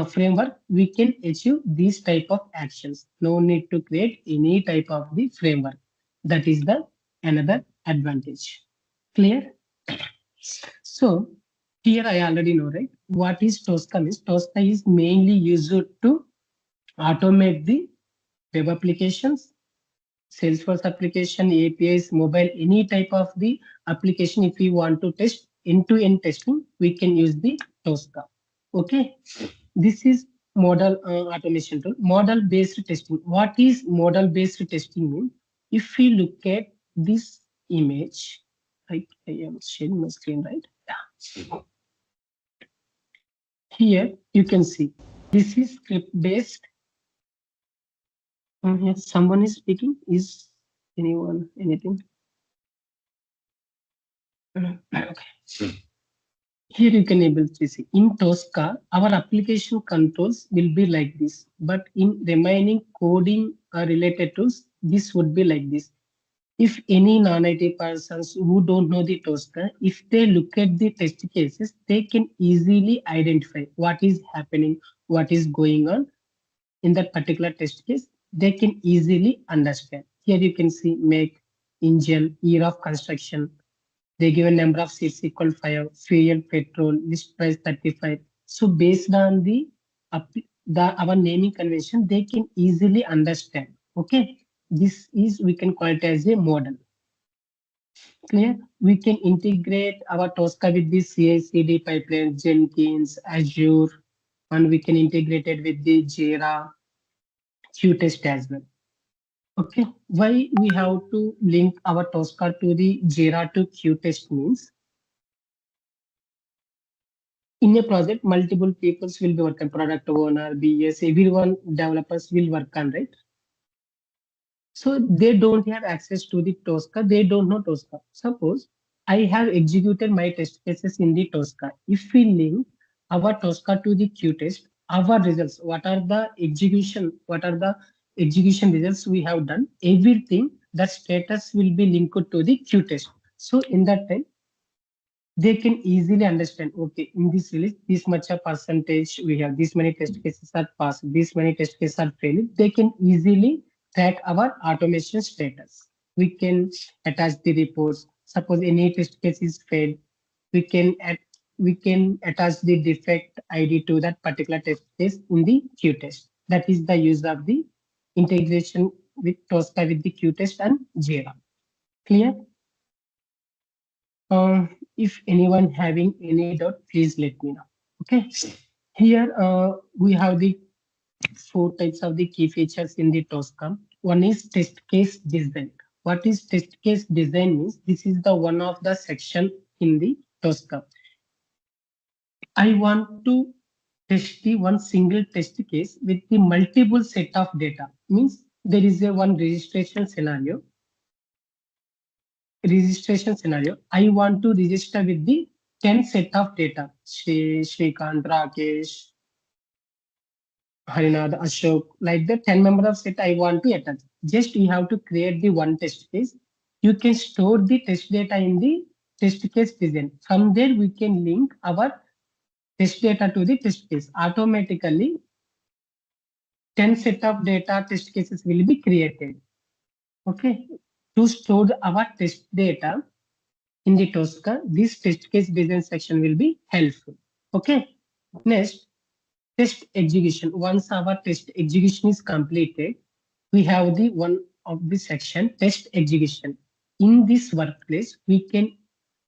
framework, we can achieve these type of actions. No need to create any type of the framework. That is the another advantage. Clear? So here I already know, right? What is Tosca means? Tosca is mainly used to automate the web applications, Salesforce application, APIs, mobile, any type of the application. If we want to test end-to-end testing, we can use the Tosca. Okay, this is model automation tool. Model-based testing. What is model-based testing mean? If we look at this image, I am sharing my screen, right? Yeah. Here you can see this is script-based. Yes, someone is speaking. Is anyone anything? Okay. Here you can able to see in Tosca, our application controls will be like this, but in remaining coding related tools, this would be like this. If any non-IT persons who don't know the Tosca, if they look at the test cases, they can easily identify what is happening, what is going on in that particular test case. They can easily understand. Here you can see make, angel, year of construction. They give a number of seats equal 5, fuel, petrol, list price 35. So based on the our naming convention, they can easily understand. Okay, this is we can call it as a model. Clear? We can integrate our Tosca with the CI/CD pipeline, Jenkins, Azure, and we can integrate it with the Jira, Qtest as well. Okay, why we have to link our Tosca to the Jira to Qtest means in a project, multiple peoples will be working, product owner, BS, everyone developers will work on, right? So they don't have access to the Tosca. They don't know Tosca. Suppose I have executed my test cases in the Tosca. If we link our Tosca to the Qtest, our results, what are the execution results we have done, everything, the status will be linked to the Qtest. So in that time, they can easily understand, okay, in this release, this much a percentage we have, this many test cases are passed, this many test cases are failed. They can easily track our automation status. We can attach the reports. Suppose any test case is failed, we can attach the defect ID to that particular test case in the Qtest. That is the use of the integration with Tosca with the Qtest and Jira. Clear? If anyone having any doubt, please let me know. Okay. Here we have the 4 types of the key features in the Tosca. One is test case design. What is test case design means? This is the one of the section in the Tosca. I want to test the one single test case with the multiple set of data. Means there is a one registration scenario. I want to register with the 10 set of data. Shrikant, Rakesh, Harinad, Ashok, like the 10 member of set I want to attach. Just you have to create the one test case. You can store the test data in the test case design. From there, we can link our test data to the test case. Automatically, 10 set of data test cases will be created. Okay. To store our test data, in the Tosca, this test case design section will be helpful. Okay. Next, test execution. Once our test execution is completed, we have the one of the section test execution. In this workplace, we can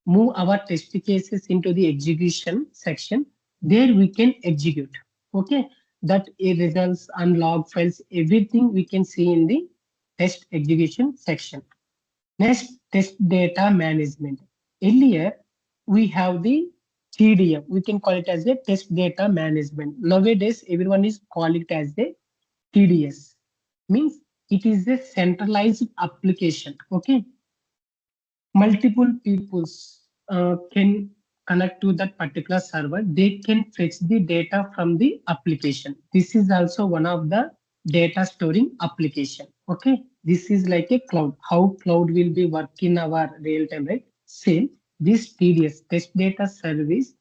move our test cases into the execution section. There we can execute. Okay. That results and log files, everything we can see in the test execution section. Next, test data management. Earlier, we have the TDM. We can call it as a test data management. Nowadays, everyone is calling it as a TDS. Means it is a centralized application. Okay, multiple peoples can connect to that particular server. They can fetch the data from the application. This is also one of the data storing application. Okay, this is like a cloud. How cloud will be work in our real time, right? Same. This TDS test data service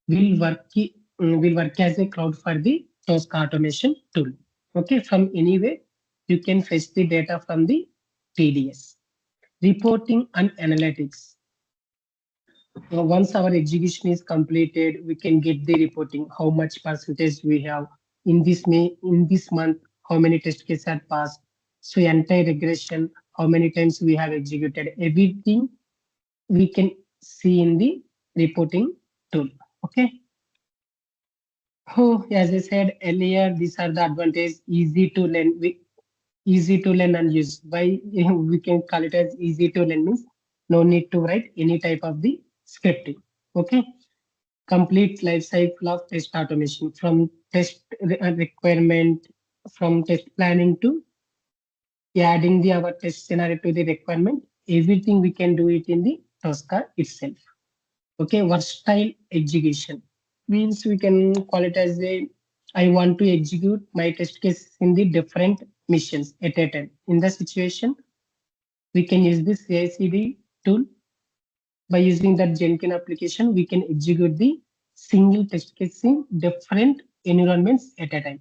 will work as a cloud for the Tosca automation tool. Okay, from anywhere you can fetch the data from the TDS. Reporting and analytics. Once our execution is completed, we can get the reporting, how much percentage we have in this month, how many test cases are passed. So entire regression, how many times we have executed, everything we can see in the reporting tool. Okay. Oh, as I said earlier, these are the advantages, easy to learn and use. Why we can call it as easy to learn means no need to write any type of the scripting. Okay, complete life cycle of test automation from test requirement, from test planning to adding the our test scenario to the requirement. Everything we can do it in the Tosca itself. Okay, versatile execution means we can call it as a I want to execute my test case in the different missions at a time. In the situation, we can use this CI/CD tool. By using that Jenkins application, we can execute the single test case in different environments at a time.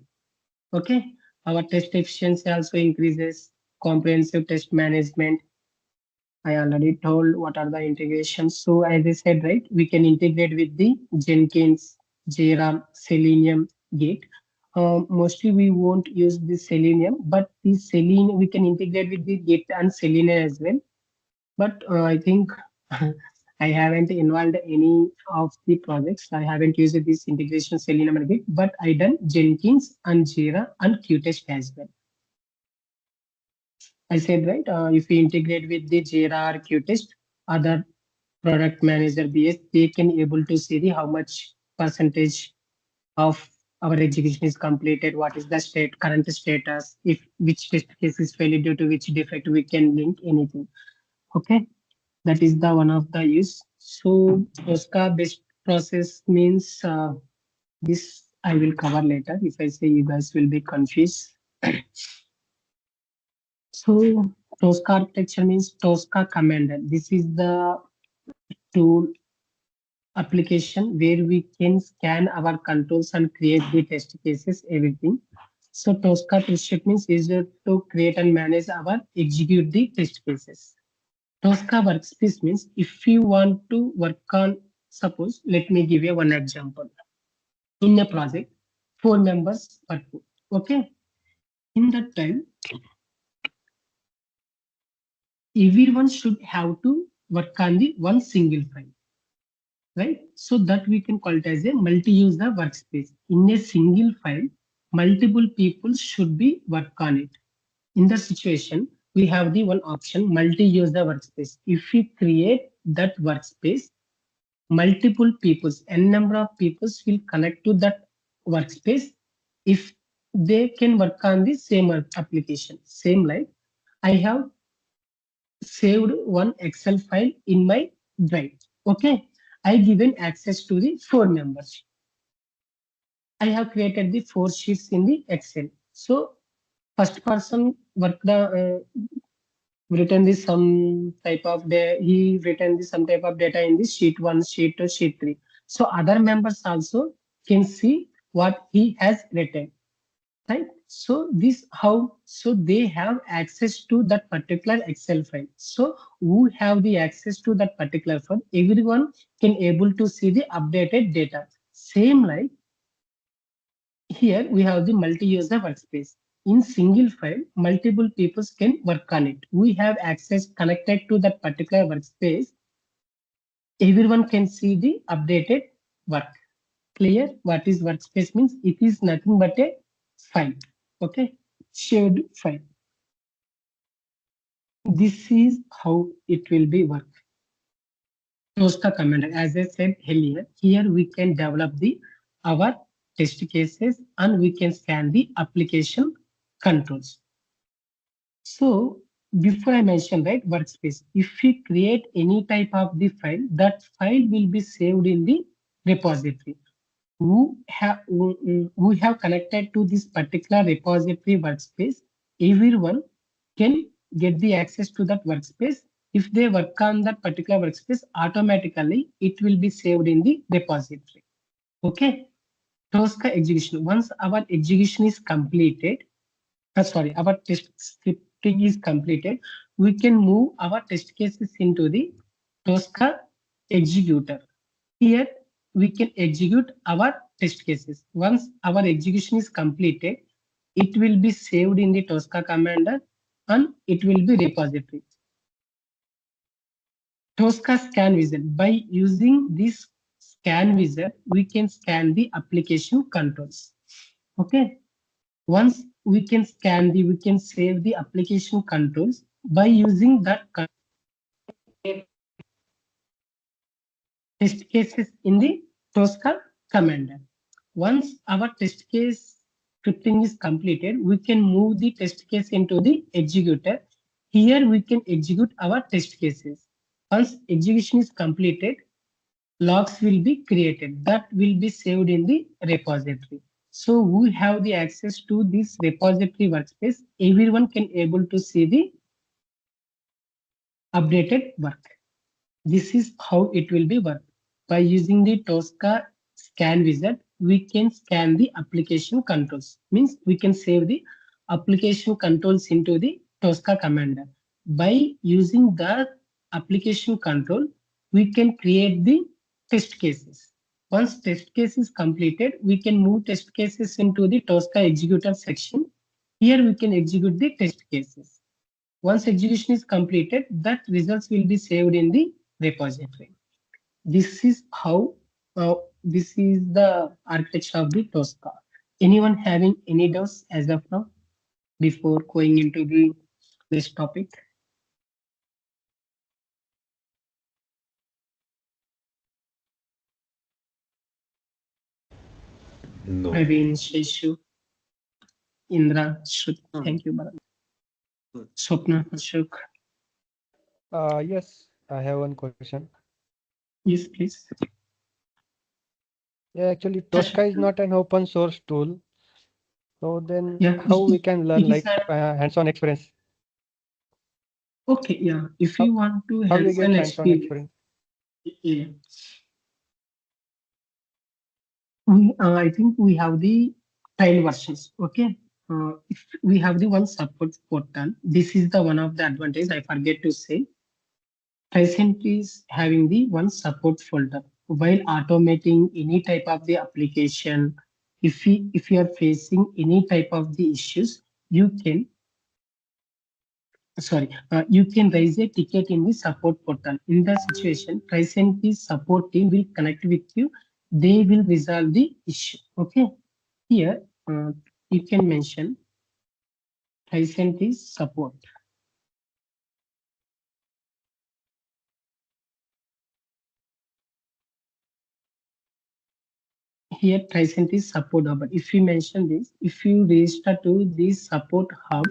Okay, our test efficiency also increases. Comprehensive test management, I already told what are the integrations. So as I said, right, we can integrate with the Jenkins, Jira, Selenium, Git. Mostly we won't use the Selenium, but the Selenium we can integrate with the Git and Selenium as well. But I think I haven't involved any of the projects. I haven't used this integration Selenium and Git, but I done Jenkins and Jira and Qtest as well. I said, right, if we integrate with the Jira or Qtest, other product manager BS, they can able to see the how much percentage of our execution is completed, what is the current status, if which test case is failed due to which defect, we can link anything. Okay, that is the one of the use. So Tosca based process means this I will cover later. If I say you guys will be confused. So Tosca architecture means Tosca commander. This is the tool application where we can scan our controls and create the test cases, everything. So Tosca toolsheet means is to create and manage our execute the test cases. Tosca workspace means if you want to work on, suppose, let me give you one example. In a project, 4 members work. Okay. In that time, everyone should have to work on the one single file, right? So that we can call it as a multi-user workspace. In a single file, multiple people should be work on it. In the situation, we have the one option, multi-user workspace. If we create that workspace, multiple peoples, n number of peoples will connect to that workspace if they can work on the same application. Same like I have saved one Excel file in my drive. Okay, I given access to the 4 members. I have created the 4 sheets in the Excel. So first person worked written this some type of he written this some type of data in this sheet 1, sheet 2, sheet 3. So other members also can see what he has written, right? So this how, so they have access to that particular Excel file. So who have the access to that particular file, everyone can able to see the updated data. Same like here we have the multi-user workspace. In single file, multiple people can work on it. We have access connected to that particular workspace. Everyone can see the updated work. Clear? What is workspace means? It is nothing but a file. Okay, shared file. This is how it will be work. Tosca command. As I said earlier, here we can develop our test cases and we can scan the application controls. So before I mentioned, right, workspace, if we create any type of the file, that file will be saved in the repository. Who have connected to this particular repository workspace, everyone can get the access to that workspace. If they work on that particular workspace, automatically it will be saved in the repository. Okay. Tosca execution. Once our execution is completed, our test scripting is completed, we can move our test cases into the Tosca executor. Here we can execute our test cases. Once our execution is completed, it will be saved in the Tosca commander and it will be repository. Tosca scan wizard. By using this scan wizard, we can scan the application controls. Okay. Once we can we can save the application controls by using that test cases in the Tosca commander. Once our test case scripting is completed, we can move the test case into the executor. Here we can execute our test cases. Once execution is completed, logs will be created that will be saved in the repository. So we have the access to this repository workspace. Everyone can able to see the updated work. This is how it will be work. By using the Tosca scan wizard, we can scan the application controls. Means we can save the application controls into the Tosca commander. By using the application control, we can create the test cases. Once test case is completed, we can move test cases into the Tosca executor section. Here we can execute the test cases. Once execution is completed, that results will be saved in the repository. This is how this is the architecture of the Tosca. Anyone having any doubts as of now before going into this topic? No. Praveen, Sheshu, Indra, Shruti. Thank you, Bharat. Swapna, Ashok. Yes, I have one question. Yes, please. Yeah, actually, Tosca is not an open source tool. So then Yeah, how we can learn it is like hands-on experience? Okay, yeah. If you want to How we get hands-on hands-on experience, experience? yeah. I think we have the trial versions. Okay. If we have the one support portal, this is the one of the advantage I forget to say. Present is having the one support folder while automating any type of the application. If you are facing any type of the issues, you can you can raise a ticket in the support portal. In that situation, Tricentis support team will connect with you. They will resolve the issue. Okay. Here, you can mention Tricentis support. Here, Tricentis support hub. If you mention this, if you register to this support hub,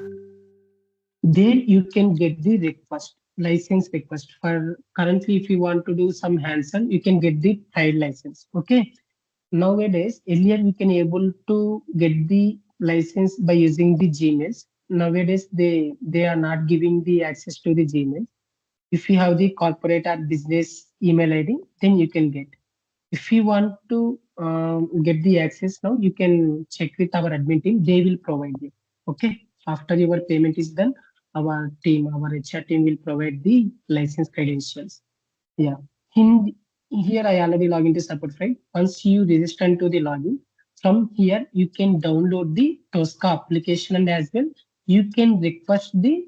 there you can get the request, license request. For currently, if you want to do some hands-on, you can get the trial license. Okay. Nowadays, earlier we can able to get the license by using the Gmails. Nowadays, they are not giving the access to the Gmail. If you have the corporate or business email ID, then you can get. If you want to get the access now, you can check with our admin team. They will provide you. Okay. After your payment is done, our team, our HR team will provide the license credentials. Yeah. In here, I already log into support, right? Once you register into the login, from here you can download the Tosca application and as well you can request the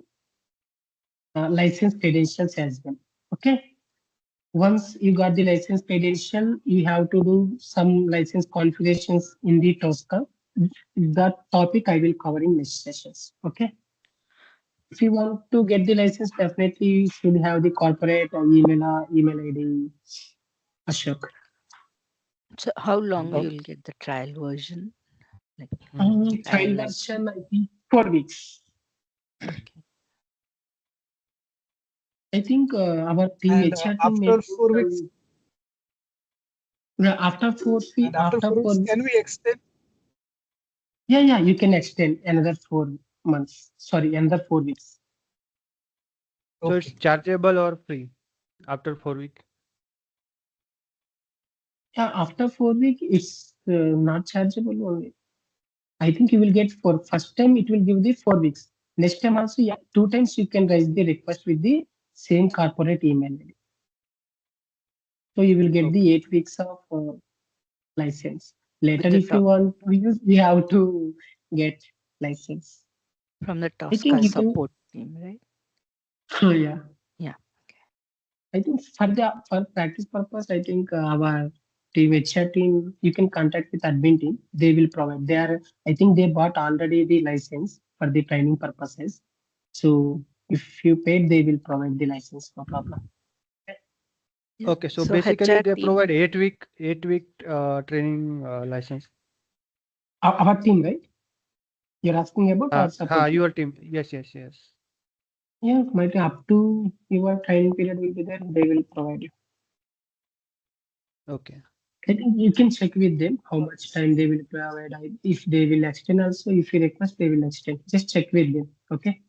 license credentials as well. Okay. Once you got the license credential, you have to do some license configurations in the Tosca. That topic I will cover in next sessions. Okay. if you want to get the license, definitely you should have the corporate email ID, Ashok. So how long Okay. you'll get the trial version? Like Trial version, I think 4 weeks. Okay. I think our team, And HR team, after 4 weeks, after 4 weeks, and after 4 weeks, can we extend? Yeah, you can extend another 4 months. Sorry, another 4 weeks. So it's chargeable or free after 4 weeks? Yeah, after 4 weeks, it's not chargeable only. I think you will get for first time, it will give the 4 weeks. Next time also, yeah, 2 times you can raise the request with the same corporate email ID. So you will get the 8 weeks of license. Later, the if you want to use, we have to get license. from the I think Tosca you can. support team, right? Oh yeah. Yeah. I think for practice purpose, I think our team, HR team, you can contact with admin team. They will provide. I think they bought already the license for the training purposes. So if you paid, they will provide the license, no problem. Yeah. Okay, so So basically HR they team- provide 8-week training license. Our team, right? You're asking about our support. Your team. Yes. Yeah, might be up to your training period will be there. They will provide you. Okay. I think you can check with them how much time they will provide. If they will extend also, if you request, they will extend. Just check with them. Okay.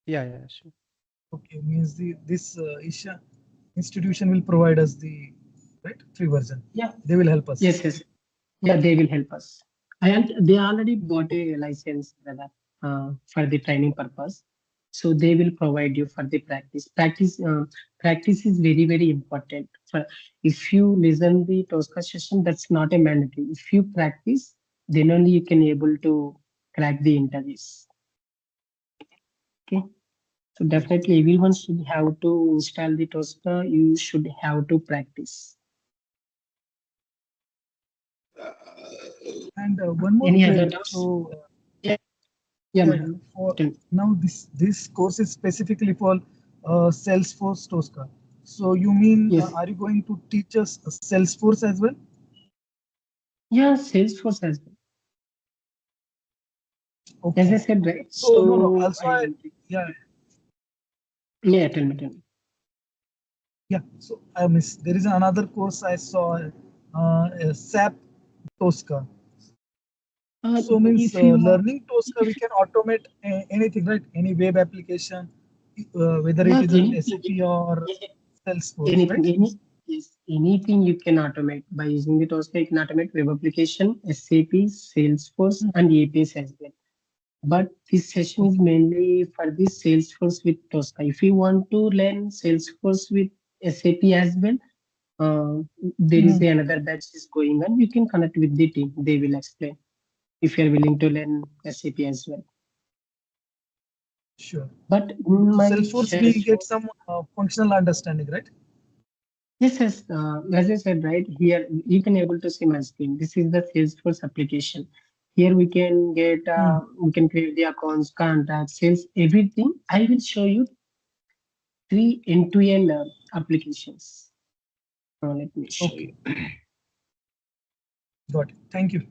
Yeah, sure. Okay, means this Isha institution will provide us the free version. Yeah. They will help us. Yes. Yeah, they will help us. And they already bought a license, brother, for the training purpose. So they will provide you for the practice. Practice is very, very important. If you listen the Tosca session, that's not a mandatory. If you practice, then only you can able to crack the interviews. Okay. So definitely everyone should have to install the Tosca. You should have to practice. And one more Any query. other doubts? So Yeah. for now this course is specifically for Salesforce Tosca. So you mean Yes. are you going to teach us Salesforce as well? Yeah, Salesforce as well. Okay. As I said, right? So no. Also, Yeah, tell me. Yeah. So there is another course I saw, SAP Tosca. So means learning Tosca, we can automate anything, right? Any web application, whether it is an SAP or Salesforce, anything, right? anything you can automate by using the Tosca. You can automate web application, SAP, Salesforce, and APIs as well. But this session is mainly for this Salesforce with Tosca. If you want to learn Salesforce with SAP as well, there is another batch is going on. You can connect with the team. They will explain if you are willing to learn SAP as well. Sure. But Salesforce, we get some functional understanding, right? Yes. As I said, right here, you can able to see my screen. This is the Salesforce application. Here we can get, we can create the accounts, contacts, sales, everything. I will show you 3 end-to-end applications. Let me show you. Got it. Thank you.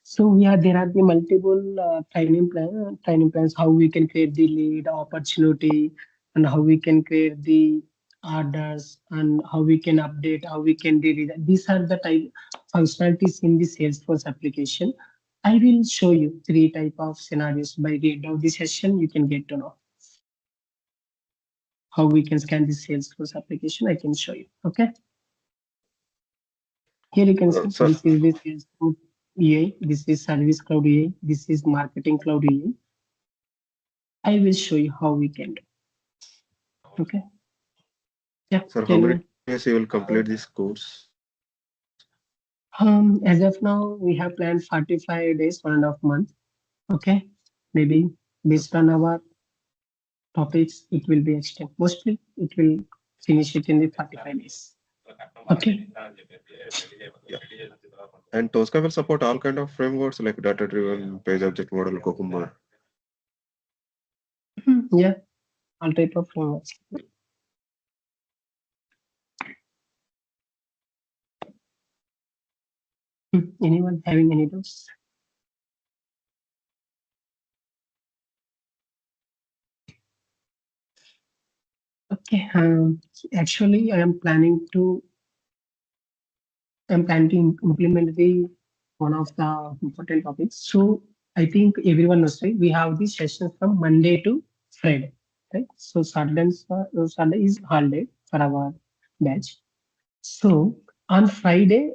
So there are the multiple training plans, how we can create the lead opportunity and how we can create the orders and how we can update, how we can delete. These are the type functionalities in the Salesforce application. I will show you 3 type of scenarios. By the end of the session, you can get to know how we can scan the Salesforce application. I can show you. Okay. Here you can see Sir. this is the Salesforce EA, this is Service Cloud EA, this is Marketing Cloud EA. I will show you how we can do. Okay. Yeah. Sir, how many days you will complete this course? As of now, we have planned 45 days, 1.5 months. Okay. Maybe based on our topics, it will be extended. Mostly, it will finish it in the 45 days. Okay. Yeah. And Tosca will support all kind of frameworks like data-driven, page object model, Cucumber. Yeah, all type of frameworks. Anyone having any doubts? Okay. Actually, I'm planning to implement the one of the important topics. So I think everyone knows, right? We have these sessions from Monday to Friday, right? So Sunday is holiday for our batch. So on Friday,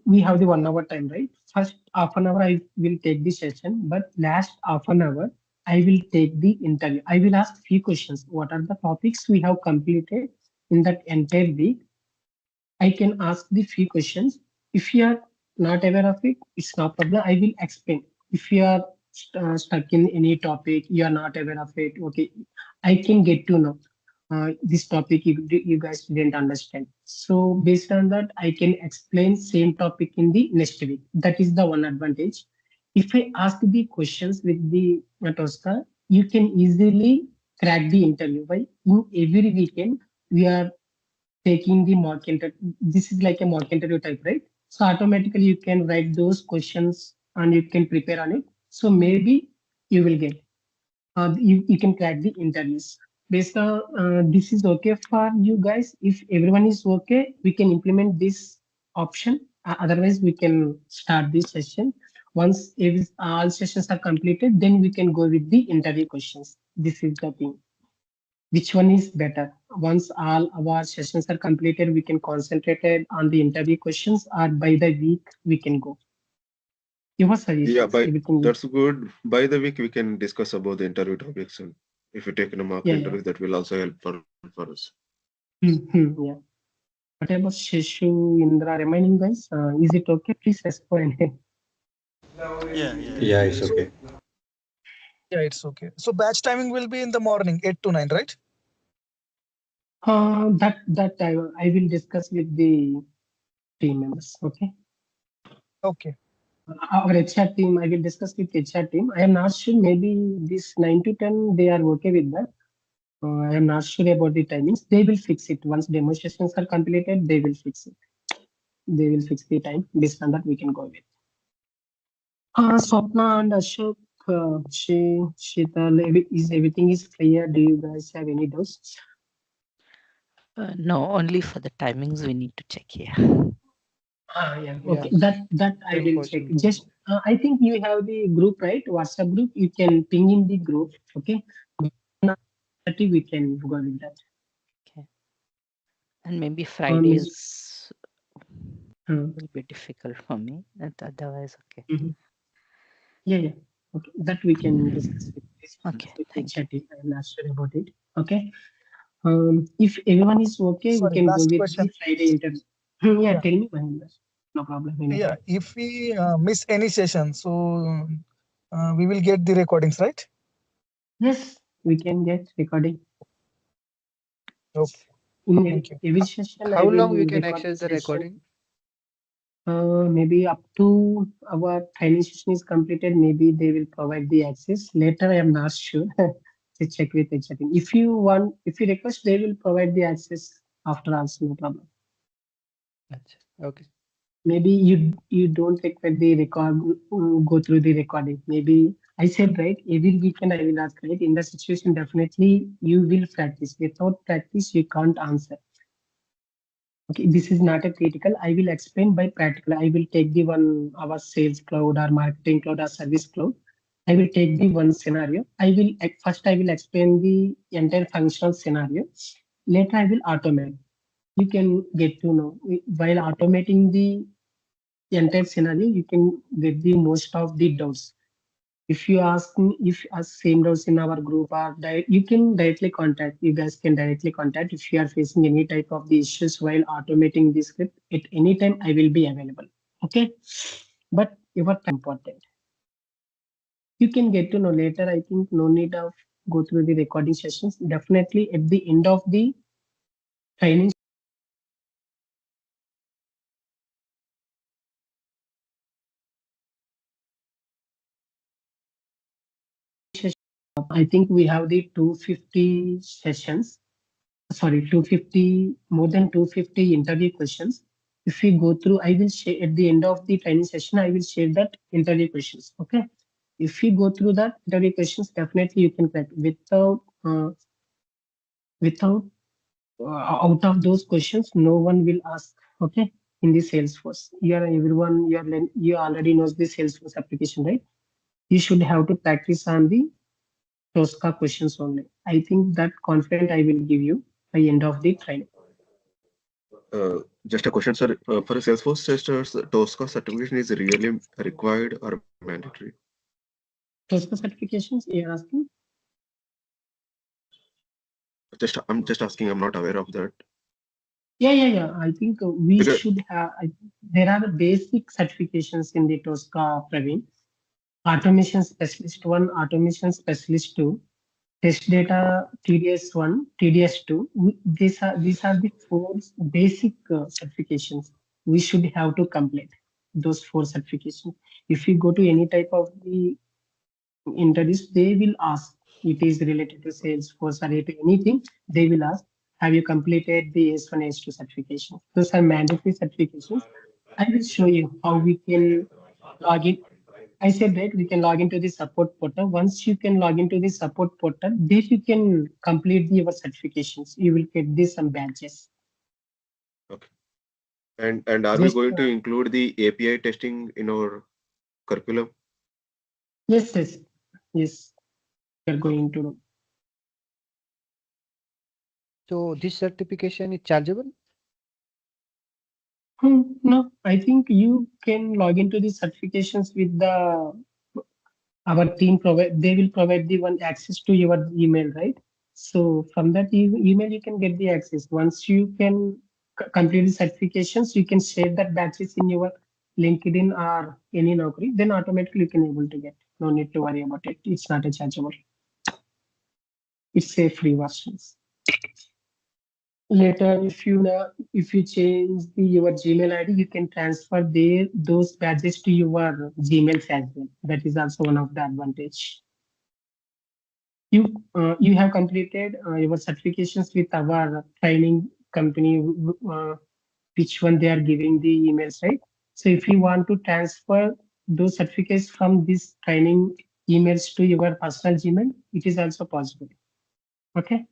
we have the 1 hour time, right? First half an hour I will take the session, but last half an hour I will take the interview. I will ask few questions. What are the topics we have completed in that entire week? I can ask the few questions. If you are not aware of it, it's no problem. I will explain. If you are stuck in any topic, you are not aware of it, okay, I can get to know this topic you guys didn't understand. So based on that, I can explain same topic in the next week. That is the one advantage. If I ask the questions with the Tosca, you can easily crack the interview. Why? In every weekend, we are taking the mock interview. This is like a mock interview type, right? So automatically you can write those questions and you can prepare on it. So maybe you will get, you can crack the interviews. Based on this is okay for you guys. If everyone is okay, we can implement this option. Otherwise, we can start this session. Once all sessions are completed, then we can go with the interview questions. This is the thing. Which one is better? Once all our sessions are completed, we can concentrate it on the interview questions, or by the week we can go. Your Yeah, suggestions, everything is. that's good. By the week, we can discuss about the interview topics, and if you take a mock Yeah, interview, that will also help for us. yeah. What about Sheshu, Indra, remaining guys? Is it okay? Please respond. Yeah, it's okay. Yeah, it's okay. So batch timing will be in the morning, 8 to 9, right? That I will discuss with the team members. Okay. Okay. Our HR team, I will discuss with HR team. I am not sure. Maybe this 9 to 10, they are okay with that. I am not sure about the timings. They will fix it once demonstrations are completed. They will fix it. They will fix the time. Based on that, we can go with. Swapna and Ashok, Sheetal, is everything is clear? Do you guys have any doubts? No, only for the timings we need to check here. Yeah. Okay. That I will check. Just I think you have the group, right? WhatsApp group. You can ping in the group. Okay. 30 we can go with that. Okay. And maybe Maybe- Fridays will be difficult for me. And otherwise, okay. Yeah. Okay. That we can discuss with this. Okay. With Thank HR team. I'm not sure about it. Okay. If everyone is okay, we Sorry, can go last with question. the Friday interview. Yeah. Tell me, Mahendra. No problem. Yeah, Anytime. if we miss any session, so we will get the recordings, right? Yes, we can get recording. Okay. In Thank you. every session, How I long will we can record access the session. recording? Maybe up to our training session is completed, maybe they will provide the access. Later, I am not sure. To check with HR team. If you want, if you request, they will provide the access after also, no problem. Okay. Maybe you don't require the record, go through the recording. Maybe I said right, every weekend I will ask, right? In the situation, definitely you will practice. Without practice, you can't answer. Okay, this is not a critical. I will explain by practical. I will take the one our sales cloud or marketing cloud or service cloud. I will take the one scenario. First I will explain the entire functional scenario. Later I will automate. You can get to know while automating the entire scenario, you can get the most of the doubts. If you ask me, if ask same doubts in our group, or you can directly contact. You guys can directly contact if you are facing any type of the issues while automating this script. At any time, I will be available. Okay, but your time important. You can get to know later. I think no need of go through the recording sessions. Definitely at the end of the training I think we have the 250 sessions. Sorry, 250, more than 250 interview questions. If we go through, I will share at the end of the training session, I will share that interview questions. Okay. If you go through that interview questions, definitely you can crack without out of those questions, no one will ask. Okay. In the Salesforce, you already knows the Salesforce application, right? You should have to practice on the Tosca questions only. I think that confident I will give you by end of the training. Just a question, sir. For a Salesforce testers, Tosca certification is really required or mandatory? Tosca certifications you are asking? I'm just asking. I'm not aware of that. Yeah. I think we should have. There are basic certifications in the Tosca, Praveen. Automation Specialist 1, Automation Specialist 2, Test Data TDS 1, TDS 2. These are the four basic certifications we should have to complete. Those four certifications. If you go to any type of the interviews, they will ask. It is related to Salesforce or to anything. They will ask, have you completed the S1, S2 certification? Those are mandatory certifications. I will show you how we can log in. I said that we can log into the support portal. Once you can log into the support portal, then you can complete your certifications. You will get this some badges. Okay. And are we going to include the API testing in our curriculum? Yes. We are going to do. So this certification is chargeable? No, I think you can log into the certifications with our team provide. They will provide the one access to your email, right? So from that email, you can get the access. Once you can complete the certifications, you can share that batches in your LinkedIn or any Naukri. Then automatically you can able to get. No need to worry about it. It's not a chargeable. It's a free versions. Later, if you change your Gmail ID, you can transfer those badges to your Gmail as well. That is also one of the advantage. You have completed your certifications with our training company, which one they are giving the emails, right? So if you want to transfer those certificates from this training emails to your personal Gmail, it is also possible. Okay.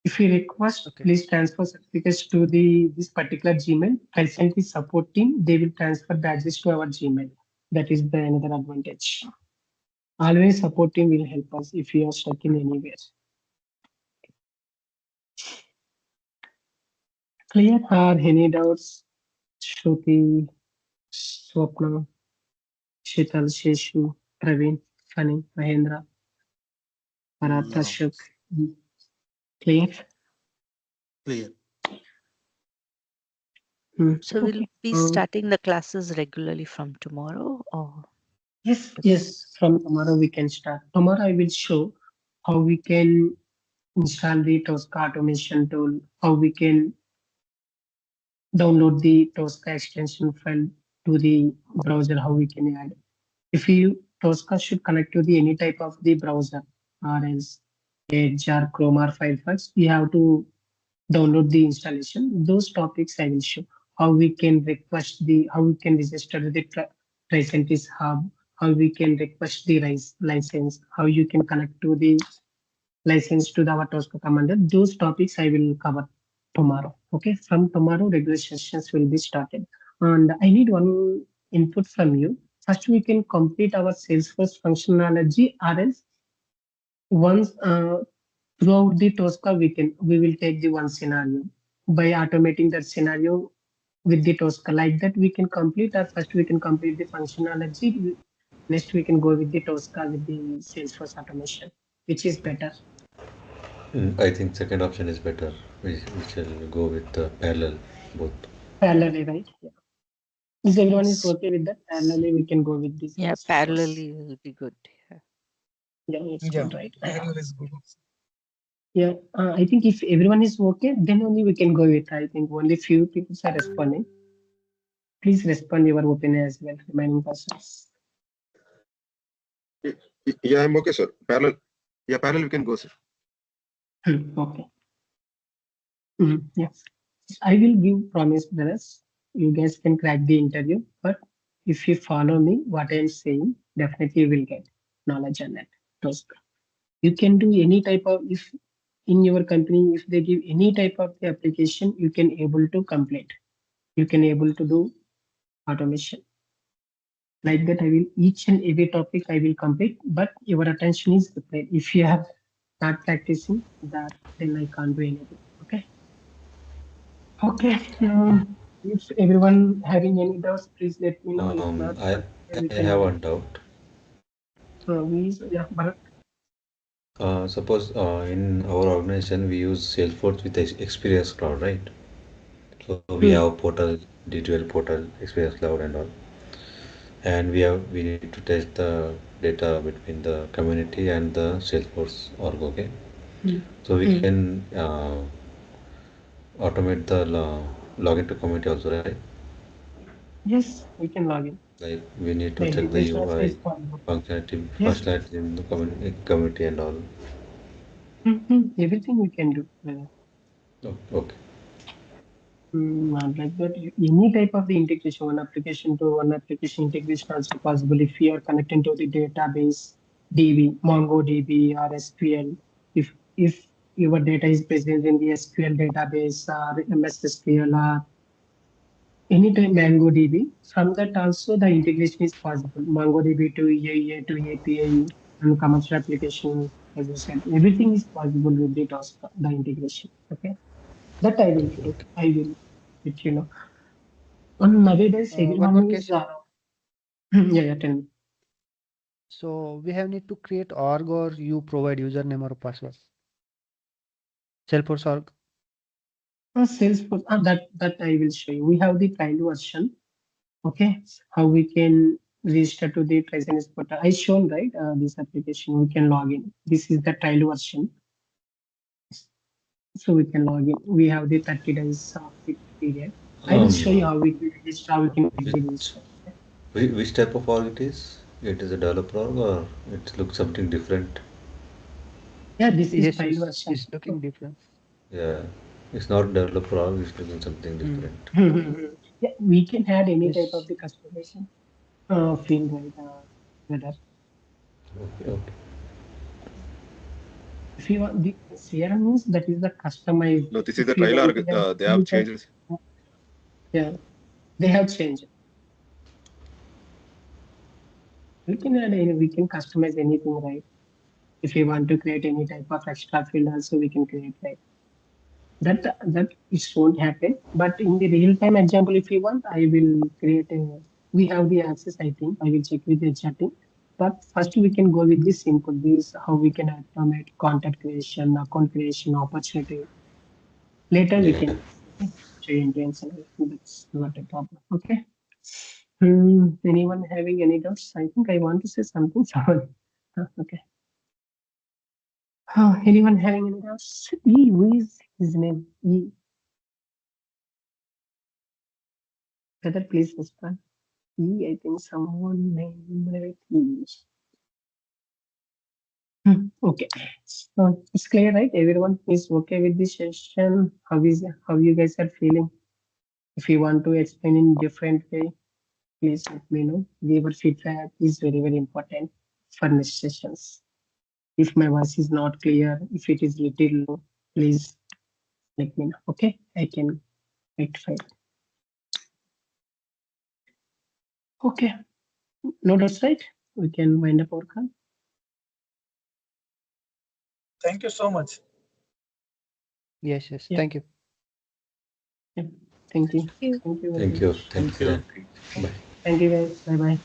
If you request, please transfer certificates to this particular Gmail. I'll send the support team. They will transfer badges to our Gmail. That is the another advantage. Always support team will help us if you are stuck in anywhere. Clear? Are any doubts? Shruti, Swapna, Shital, Sheshu, Praveen, Fani, Mahendra, Bharat, Ashok. Clear? Clear. So we'll be starting the classes regularly from tomorrow, or? Yes. From tomorrow we can start. Tomorrow I will show how we can install the Tosca automation tool, how we can download the Tosca extension file to the browser, how we can add. If you Tosca should connect to the any type of the browser, or else Edge or Chrome or Firefox, we have to download the installation. Those topics I will show how we can how we can register the Tricentis hub, how we can request the license, how you can connect to the license to our Tosca commander. Those topics I will cover tomorrow. Okay, from tomorrow regular sessions will be started. And I need one input from you. First, we can complete our Salesforce functionality, or else once throughout the Tosca we will take the one scenario by automating that scenario with the Tosca. Like that, we can complete our first. We can complete the functionality. Next, we can go with the Tosca with the Salesforce automation, which is better. I think second option is better. We shall go with parallel both. Parallelly, right? Yeah. If everyone is okay with that, parallelly we can go with this. Yeah, parallelly will be good. Yeah, it's good, right? Parallel is good. Yeah, I think if everyone is okay, then only we can go with. I think only few people are responding. Please respond your opinion as well, remaining persons. Yeah, I'm okay, sir. Parallel. Yeah, parallel we can go, sir. Okay. Yes. I will give promise, brothers. You guys can crack the interview, but if you follow me, what I'm saying, definitely you will get knowledge on that. Tosca. You can do any type of, if in your company, if they give any type of the application, you can able to complete. You can able to do automation. Like that, I will each and every topic I will complete, but your attention is different. If you have not practicing that, then I can't do anything. Okay. Okay. If everyone having any doubts, please let me know. If not, I we I can have move. one doubt. Yeah, Bharat. Suppose in our organization we use Salesforce with Experience Cloud, right? So we have portal, D12 portal, Experience Cloud, and all, and we need to test the data between the community and the Salesforce org. Okay, so we can automate the login to community also, right? Yes, we can log in. Like we need The to check the integration also is UI possible. functionality, Yes. functionality in the community and all. Everything we can do. Okay. Not like that. Any type of the integration, one application to one application integration also possible if you are connecting to the database, DB, MongoDB or SQL. If your data is present in the SQL database or MS SQL or anytime MongoDB, from that also the integration is possible. MongoDB to EA to API and commercial application, as I said, everything is possible with the task, the integration. Okay, that I will do. I will, let you know. And nowadays, One more everyone is, question. yeah, tell me. So we have need to create org or you provide username or password. Salesforce org. Salesforce, that I will show you. We have the trial version. Okay, how we can register to the Tricentis portal. I shown right this application. We can log in. This is the trial version, so we can log in. We have the 30 days of the period. I will show you how we can register. How we can get the Which register. which type of org it is? It is a developer org or it looks something different? Yeah, this is Yes, trial yes, version. it's looking different. Yeah, it's not developer org. It's looking something different. Yeah, we can add any type of Yes. the customization field, right? Whether Okay, okay. if you want the CRM means that is the customized. No, this is the If you trial want org. to have They any have type, changed. yeah, they have changed. We can add any, we can customize anything, right? If you want to create any type of extra field, also we can create, right? That it won't happen. But in the real time example, if you want, I will create a. We have the access. I think I will check with the chatting. But first, we can go with this simple. This how we can automate contact creation, account creation, opportunity. Later we Yeah. can change and everything. That's not a problem. Okay. Anyone having any doubts? I think I want to say something. Sorry. Okay. Anyone having any doubts? Who is his name? Brother, please respond. I think someone named it E. Okay. So it's clear, right? Everyone is okay with this session. How you guys are feeling? If you want to explain in different way, please let me know. Your feedback is very, very important for next sessions. If my voice is not clear, if it is little low, please let me know. Okay, I can rectify it. Okay, no doubts, right? We can wind up our call. Thank you so much. Yes, yes. Yeah. Thank you. Yeah. Thank you. Thank you. Thank you very Thank you. much. Thank you. Bye. Thank you guys. Bye bye.